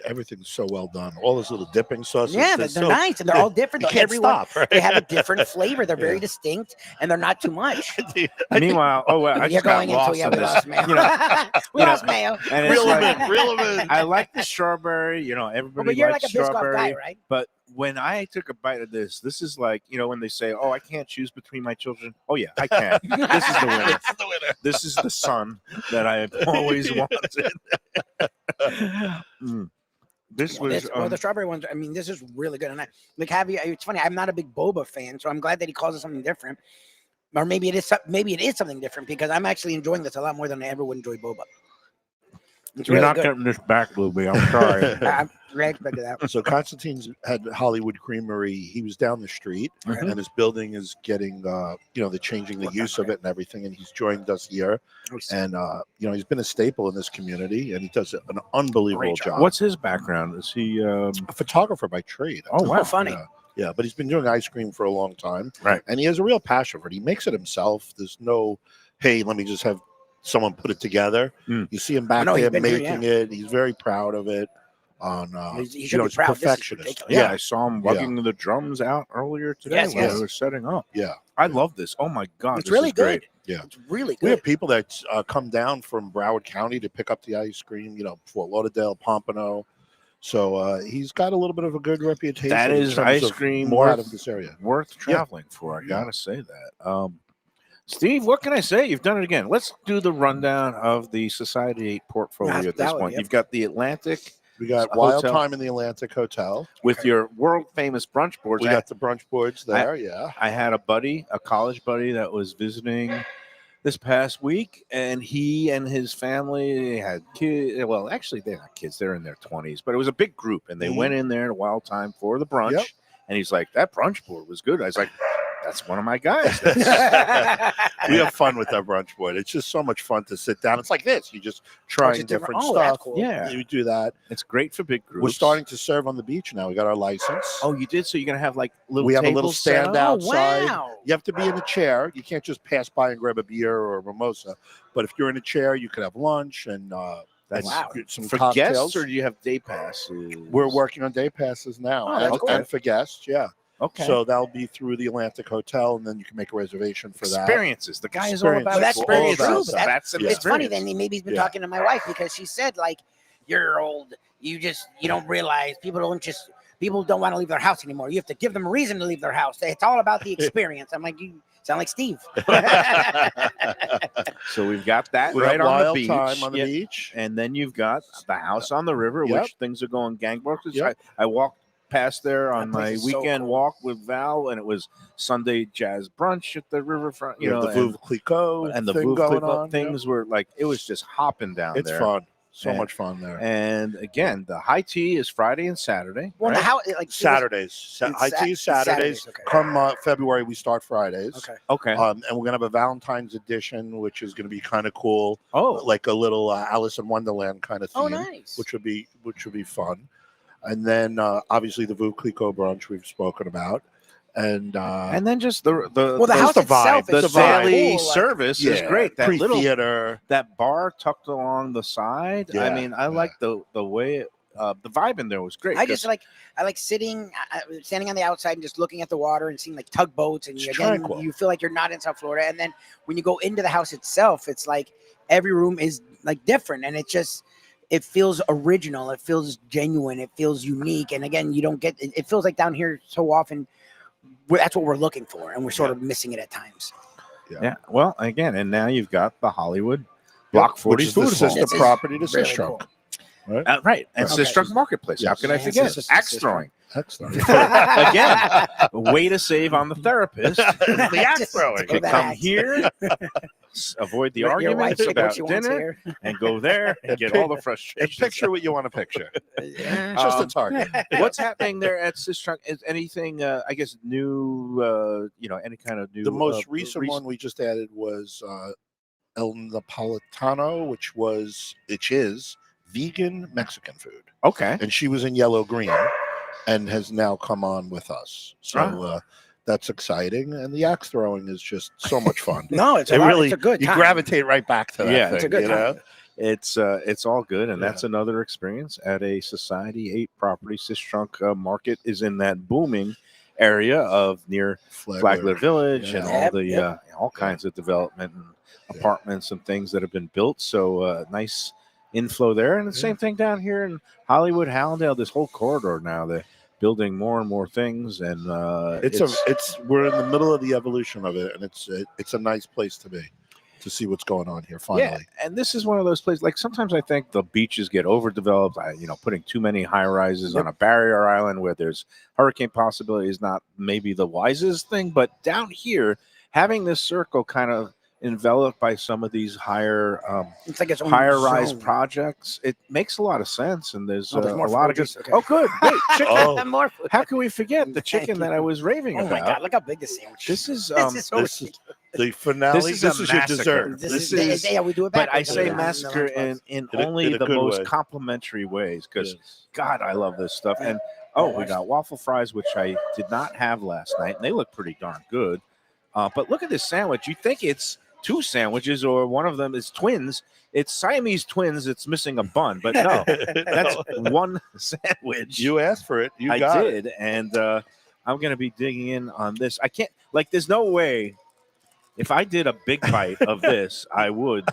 Everything's so well done. All those little dipping sauces. Yeah, they're so, nice and they're all different. You Though. can't Everyone, stop, right? they have a different flavor. They're very Yeah. distinct and they're not too much. Meanwhile, I You're just got going into lost yeah, in we this. lost Mayo. You know, we you know, lost Mayo. and it's Reel 'em like, in, reel 'em in. I like the strawberry. You know, everybody But you're likes like a Biscoff strawberry. guy, right? But when I took a bite of this is like, you know, when they say, "Oh, I can't choose between my children." Oh yeah, I can. This is the winner. This is the son that I have always wanted. This was Well, the strawberry ones. I mean, this is really good. And I like have you. It's funny. I'm not a big boba fan, so I'm glad that he calls it something different. Or maybe it is. Maybe it is something different because I'm actually enjoying this a lot more than I ever would enjoy boba. It's You're really not good. getting this back, Lubie. I'm sorry. I expected that. So Constantine's had Hollywood Creamery. He was down the street, Mhm. and his building is getting, you know, they're changing the use of it and everything. And he's joined us here, and you know, he's been a staple in this community, and he does an unbelievable Great job. What's his background? Is he? A photographer by trade? Oh wow, funny. Yeah, but he's been doing ice cream for a long time, Right. and he has a real passion for it. He makes it himself. There's no, hey, let me just have someone put it together. Mm. You see him back know, he's there been here, making it. He's very proud of it. He You should know, be he's proud. This is perfectionist. ridiculous. Yeah, I saw him lugging the drums out earlier today Yes, when yes. they were setting up. Yeah. I love this. Oh my god, It's this really is good. great. Yeah. It's really We good. have people that come down from Broward County to pick up the ice cream, you know, Fort Lauderdale, Pompano. So he's got a little bit of a good reputation. That in is terms ice of cream more out worth- of this area. Worth traveling for. I Yeah. gotta say that. Steve, what can I say? You've done it again. Let's do the rundown of the Society 8 portfolio Yes, at this that would point. be it. You've got the Atlantic We got A Wild hotel. Time in the Atlantic Hotel. with your world famous brunch boards. We got the brunch boards there. Yeah. I had a buddy, a college buddy, that was visiting this past week, and he and his family had kids. Well, actually, they're not kids; they're in their 20s, but it was a big group, and they Mhm. went in there at Wild Time for the brunch. Yep. And he's like, "That brunch board was good." I was like, "That's one of my guys." We have fun with our brunch board. It's just so much fun to sit down. It's like this. You just trying just different different- oh, that's stuff. cool. Yeah. You do that. It's great for big groups. We're starting to serve on the beach now. We got our license. Oh, you did? So you're gonna have like little. We have a little tables set stand up? out. outside. wow. You have to be in a chair. You can't just pass by and grab a beer or a mimosa. But if you're in a chair, you could have lunch and That's Wow. some for cocktails. guests, or do you have day passes? We're working on day passes now, Oh, that's and, cool. and for guests, yeah. Okay. So that'll be through the Atlantic Hotel, and then you can make a reservation for that. Experiences. The guy is all about Experiences. Well, that's experiences. true, but That's an Yeah. It's funny. experience. Then maybe he's been Yeah. talking to my wife because she said like, "You're old. You don't realize people don't want to leave their house anymore. You have to give them a reason to leave their house. It's all about the experience." I'm like, you sound like Steve. So we've got that We right got on the Wild beach. Time on the Yeah. beach. And then you've got the house on the river, Yep. which things are going gangbusters. Yep. I walked past there on That place my is so weekend cool. walk with Val, and it was Sunday jazz brunch at the riverfront. You know, the and, Veuve Clicquot and the thing Veuve going Clicquot on. things were like, it was just hopping down It's there. fun. So And- much fun there. And again, the high tea is Friday and Saturday. Well, right? how like Saturdays. It's High tea is Saturdays. Saturdays, okay. Come February, we start Fridays. Okay. Okay. And we're gonna have a Valentine's edition, which is gonna be kind of cool, Oh, like a little Alice in Wonderland kind of theme, Oh, nice. which would be fun. And then obviously the Veuve Clicquot brunch we've spoken about, and and then just the Well, the Just house the vibe. itself the is It's a vibe. daily cool, like- service is great. That little pre-theater. that bar tucked along the side. I Yeah, mean, I yeah. like the way the vibe in there was great. I just 'cause- like sitting, standing on the outside and just looking at the water and seeing like tugboats, and It's again, tranquil. you feel like you're not in South Florida. And then when you go into the house itself, it's like every room is like different, and it feels original, it feels genuine, it feels unique. And again, you don't get it feels like down here so often. That's what we're looking for, and we're sort of missing it at times. yeah. Well, again, and now you've got the Hollywood Block 40 which is the Food Hall. sister This is property to really Sistrunk. cool. Right, and Okay. Sistrunk Marketplace. How Yes. could I Yes, forget? yes, yes, Axe yes, throwing. Excellent. Again, a way to save on the therapist. The axe Just throwing. You can that come axe. here, avoid the Your wife arguments said what about she wants dinner, here. and go there and get all the frustration. And picture what you want to picture. Yeah. Just a Um, target. What's happening there at Sistrunk? Is anything, I guess, new? Any kind of new? The most recent one we just added was El Napolitano, which is vegan Mexican food, Okay. and she was in yellow green, and has now come on with us. So that's exciting, and the axe throwing is just so much fun. No, it's a It lot, really it's a good you time. gravitate right back to that Yeah, thing. it's a good you time. know? It's all good, and Yeah. that's another experience at a Society 8 property. Sistrunk Market is in that booming area of near Flagler Village Yeah. and all Yep, the yep. all kinds of development and apartments and things that have been built. So nice inflow there, and the same thing down here in Hollywood, Hallandale. This whole corridor now, they're building more and more things, and It's we're in the middle of the evolution of it, and it's a nice place to be, to see what's going on here finally. yeah. And this is one of those places. Like sometimes I think the beaches get overdeveloped. Putting too many high rises on a barrier island where there's hurricane possibility is not maybe the wisest thing. But down here, having this circle kind of enveloped by some of these higher It's like its own higher rise zone. projects, it makes a lot of sense. And there's Oh, there's a more lot of good. food. Okay. Oh, good. Wait, chicken. Oh. More food. How can we forget the Thank chicken you. that I was raving Oh about? my God! Look how big this sandwich. This is This is so this is ridiculous. the finale. This is This a is your massacre. dessert. This is- yeah, we do it but I backwards say on the massacre lunchbox. in In a- only in a the good most way. complimentary ways, because Yes. God, I love this stuff. And we got waffle fries, which I did not have last night, and they look pretty darn good. But look at this sandwich. You think it's two sandwiches, or one of them is twins. It's Siamese twins. It's missing a bun, but no, that's one sandwich. You asked for it. You I got did, and I'm going to be digging in on this. I can't, like, there's no way. If I did a big bite of this, I would.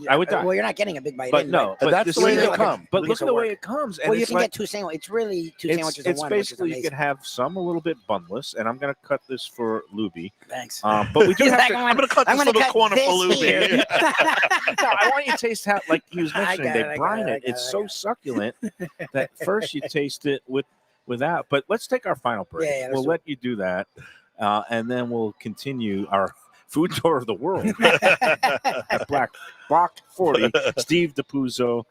I would die. Well, you're not getting a big bite. But in, no, right? but that's this the way is they like come. But We look get at to the way work. it comes, and Well, you it's can like get two sandwiches. It's really two sandwiches in it's one, which is basically you amazing. can have some a little bit bunless, and I'm going to cut this for Lubie. Thanks. But we do He's have like, to. I'm gonna cut I'm this gonna little cut corner for this Lubie. here. No, I want you to taste how, like he was I mentioning, got they it, I got brine it, I it. got It's it, I so got it. succulent that first you taste it without. But let's take our final break. Yeah, let's we'll do let you do that, and then we'll continue our food tour of the world at Bock 40. Steve Dapuzzo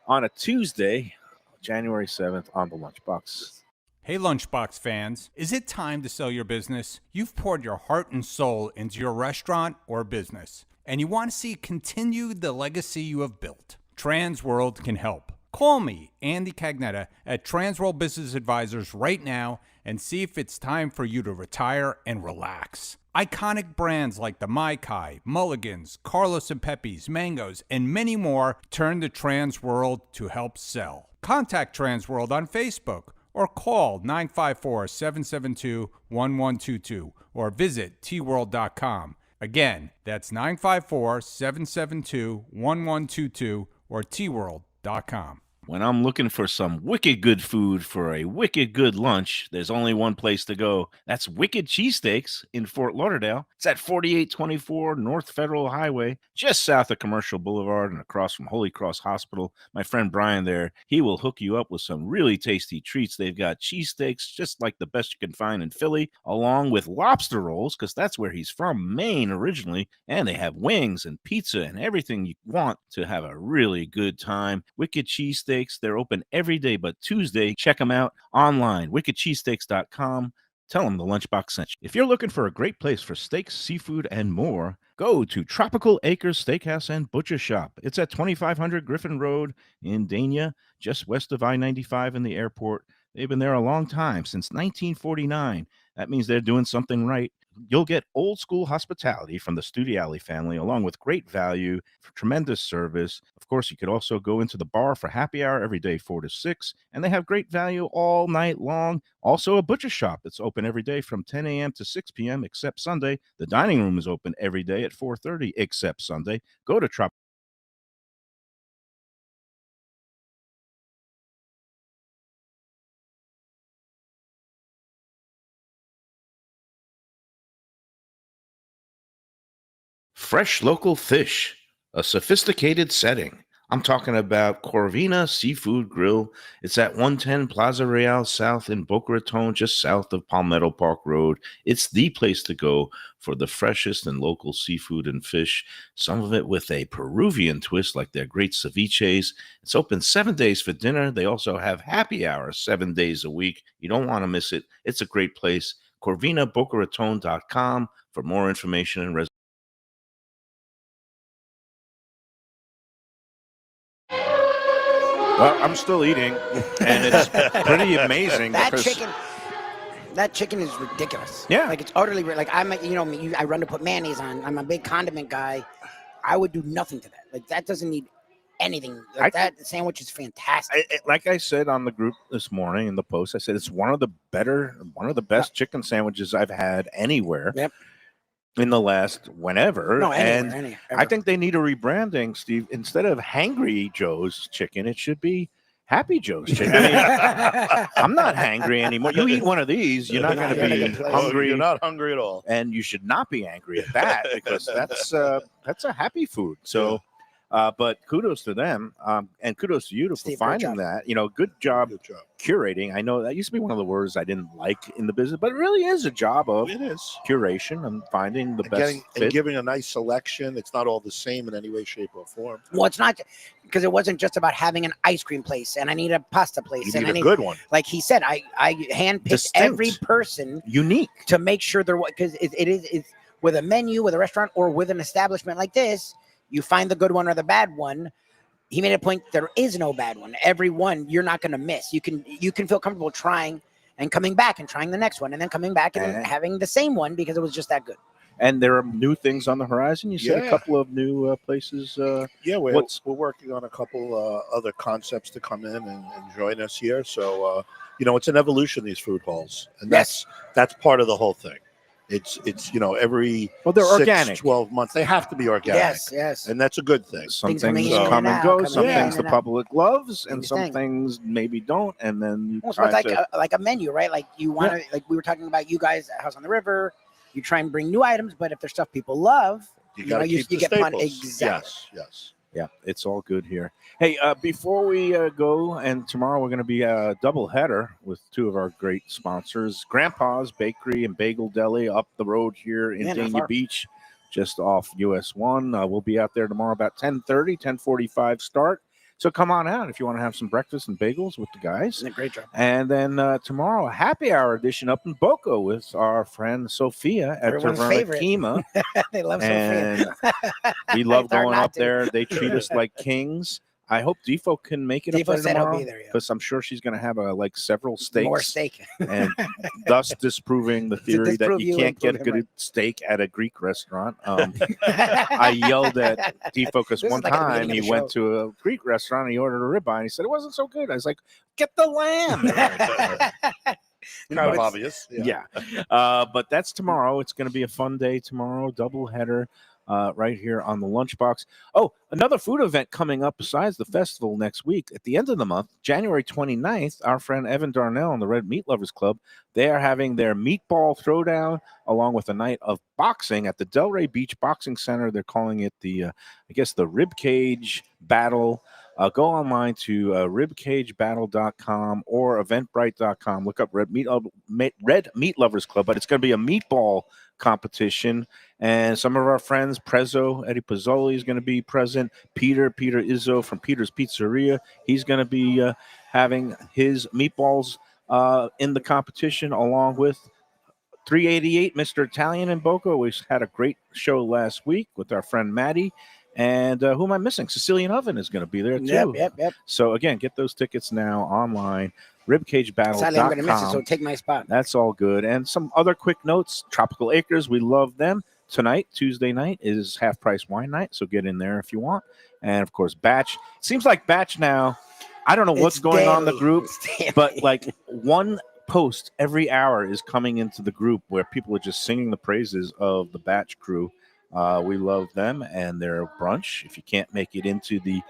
on a Tuesday, January 7th on the Lunchbox. Hey Lunchbox fans, is it time to sell your business? You've poured your heart and soul into your restaurant or business, and you want to see continue the legacy you have built. Transworld can help. Call me, Andy Cagnetta, at Transworld Business Advisors right now and see if it's time for you to retire and relax. Iconic brands like the Mai Kai, Mulligans, Carlos and Pepe's, Mangoes, and many more turn to Transworld to help sell. Contact Transworld on Facebook or call 954-772-1122 or visit tworld.com. Again, that's 954-772-1122 or tworld.com. When I'm looking for some wicked good food for a wicked good lunch, there's only one place to go. That's Wicked Cheesesteaks in Fort Lauderdale. It's at 4824 North Federal Highway, just south of Commercial Boulevard and across from Holy Cross Hospital. My friend Brian there, he will hook you up with some really tasty treats. They've got cheesesteaks, just like the best you can find in Philly, along with lobster rolls, because that's where he's from, Maine originally. And they have wings and pizza and everything you want to have a really good time. Wicked Cheesesteaks. They're open every day but Tuesday. Check them out online, wickedcheesesteaks.com. Tell them the Lunchbox sent you. If you're looking for a great place for steaks, seafood, and more, go to Tropical Acres Steakhouse and Butcher Shop. It's at 2500 Griffin Road in Dania, just west of I-95 in the airport. They've been there a long time, since 1949. That means they're doing something right. You'll get old school hospitality from the Studiali family, along with great value, for tremendous service. Of course, you could also go into the bar for happy hour every day, 4 to 6, and they have great value all night long. Also, a butcher shop that's open every day from 10 a.m. to 6 p.m., except Sunday. The dining room is open every day at 4:30, except Sunday. Go to Tropical. Fresh local fish, a sophisticated setting. I'm talking about Corvina Seafood Grill. It's at 110 Plaza Real South in Boca Raton, just south of Palmetto Park Road. It's the place to go for the freshest and local seafood and fish, some of it with a Peruvian twist like their great ceviches. It's open 7 days for dinner. They also have happy hours 7 days a week. You don't want to miss it. It's a great place. CorvinaBocaRaton.com for more information and reservations. Well, I'm still eating, and it's pretty amazing. That because chicken, that chicken is ridiculous. Yeah. Like it's utterly like I run to put mayonnaise on. I'm a big condiment guy. I would do nothing to that. Like that doesn't need anything. Like that sandwich is fantastic. Like I said on the group this morning in the post, I said it's one of the best chicken sandwiches I've had anywhere. Yep. In the last whenever. No, anywhere. I think they need a rebranding, Steve. Instead of Hangry Joe's chicken, it should be Happy Joe's chicken. I mean, I'm not hangry anymore. You eat one of these, you're not going to be hungry. You're not hungry at all. And you should not be angry at that because that's a happy food. So, but kudos to them, and kudos to you for finding that. Good job curating. I know that used to be one of the words I didn't like in the business, but it really is a job of curation and finding the best fit. And giving a nice selection. It's not all the same in any way, shape, or form. Well, it's not because it wasn't just about having an ice cream place and I need a pasta place. You need a good one. Like he said, I handpicked every person unique to make sure they're because it's with a menu, with a restaurant, or with an establishment like this. You find the good one or the bad one. He made a point there is no bad one. Every one you're not going to miss. You can feel comfortable trying and coming back and trying the next one and then coming back and having the same one because it was just that good. And there are new things on the horizon. You said a couple of new places. We're working on a couple other concepts to come in and join us here. So it's an evolution, these food halls, and that's part of the whole thing. It's every they're 6, organic. 12 months they have to be organic. Yes, and that's a good thing. Some things come and go. Some things the public loves, and some things maybe don't. And then it's like a menu, right? Like you want to, like we were talking about, you guys at House on the River. You try and bring new items, but if there's stuff people love, you get fun. Exactly. Yes. Yeah, it's all good here. Hey, before we go, and tomorrow we're going to be a double header with two of our great sponsors, Grandpa's Bakery and Bagel Deli up the road here in Dania Beach, just off US 1. We'll be out there tomorrow about 10:30, 10:45 start. So come on out if you want to have some breakfast and bagels with the guys. Great job. And then tomorrow, a happy hour edition up in Boca with our friend Sophia at Taverna Kima. They love Sophia. We love going up there. They treat us like kings. I hope Defo can make it up there tomorrow because I'm sure she's going to have several steaks. More steak. And thus disproving the theory that you can't get a good steak at a Greek restaurant. I yelled at Defo because one time he went to a Greek restaurant and he ordered a ribeye and he said it wasn't so good. I was like, get the lamb. Kind of obvious. Yeah. But that's tomorrow. It's going to be a fun day tomorrow, double header. Right here on the Lunchbox. Oh, another food event coming up besides the festival next week. At the end of the month, January 29th, our friend Evan Darnell and the Red Meat Lovers Club, they are having their meatball throwdown along with a night of boxing at the Delray Beach Boxing Center. They're calling it the Rib Cage Battle. Go online to ribcagebattle.com or eventbrite.com. Look up Red Meat Lovers Club, but it's going to be a meatball competition. And some of our friends, Prezzo, Eddie Pizzoli is going to be present. Peter Izzo from Peter's Pizzeria, he's going to be having his meatballs in the competition along with 388, Mr. Italian in Boca. We had a great show last week with our friend Maddie. And who am I missing? Sicilian Oven is going to be there, too. Yep. So, again, get those tickets now online. Ribcagebattle.com. Sadly, I'm going to miss it, so take my spot. That's all good. And some other quick notes. Tropical Acres, we love them. Tonight, Tuesday night, is half-price wine night, so get in there if you want. And, of course, Batch. Seems like Batch now, I don't know what's going on in the group, but, like, one post every hour is coming into the group where people are just singing the praises of the Batch crew. We love them and their brunch. If you can't make it into the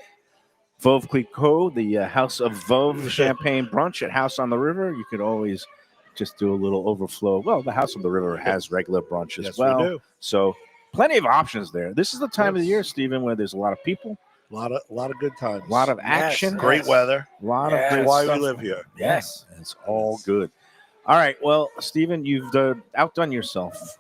Veuve Clicquot, the House of Veuve Champagne brunch at House on the River, you could always just do a little overflow. Well, the House on the River has regular brunch as well. We do. So plenty of options there. This is the time of the year, Stephen, where there's a lot of people. A lot of good times. A lot of action. Great weather. A lot of great why stuff. we live here. Yes. It's all good. All right. Well, Stephen, you've outdone yourself.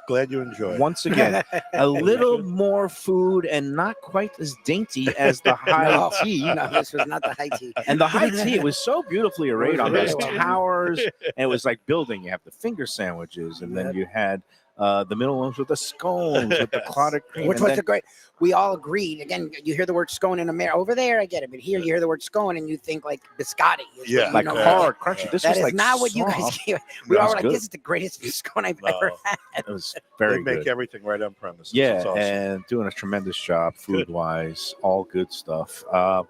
Glad you enjoyed. Once again, a little more food and not quite as dainty as the high tea. No, this was not the high tea. And the high tea, it was so beautifully arrayed on those towers. And it was like building. You have the finger sandwiches, and then you had The middle ones with the scones, with the clotted cream. Which and was then- the great. We all agreed. Again, you hear the word scone in America. Over there, I get it. But here, you hear the word scone and you think like biscotti. is what Yeah, you like know. hard, crunchy. This That was is like not what you guys soft. gave. We That all was were like, good. this is the greatest scone I've No. ever had. It was They very make good. everything right on premises. Yeah, It's awesome. and doing a tremendous job food wise. All good stuff. All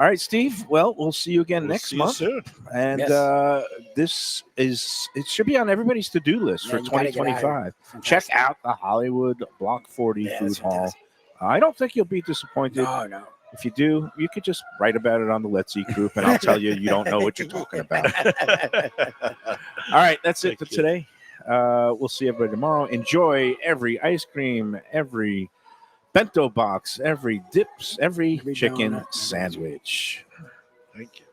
right, Steve. Well, we'll see you again We'll next see you month. soon. And Yes. it should be on everybody's to do list Yeah, for you gotta get out of here. 2025. Fantastic. Check out the Hollywood Block 40 Yeah, Food it's Hall. fantastic. I don't think you'll be disappointed. No. If you do, you could just write about it on the Let's Eat group, and I'll tell you you don't know what you're talking about. All right, that's it Thank for you. today. We'll see everybody tomorrow. Enjoy every ice cream, every bento box, every dips, every Every chicken donut. sandwich. Thank you.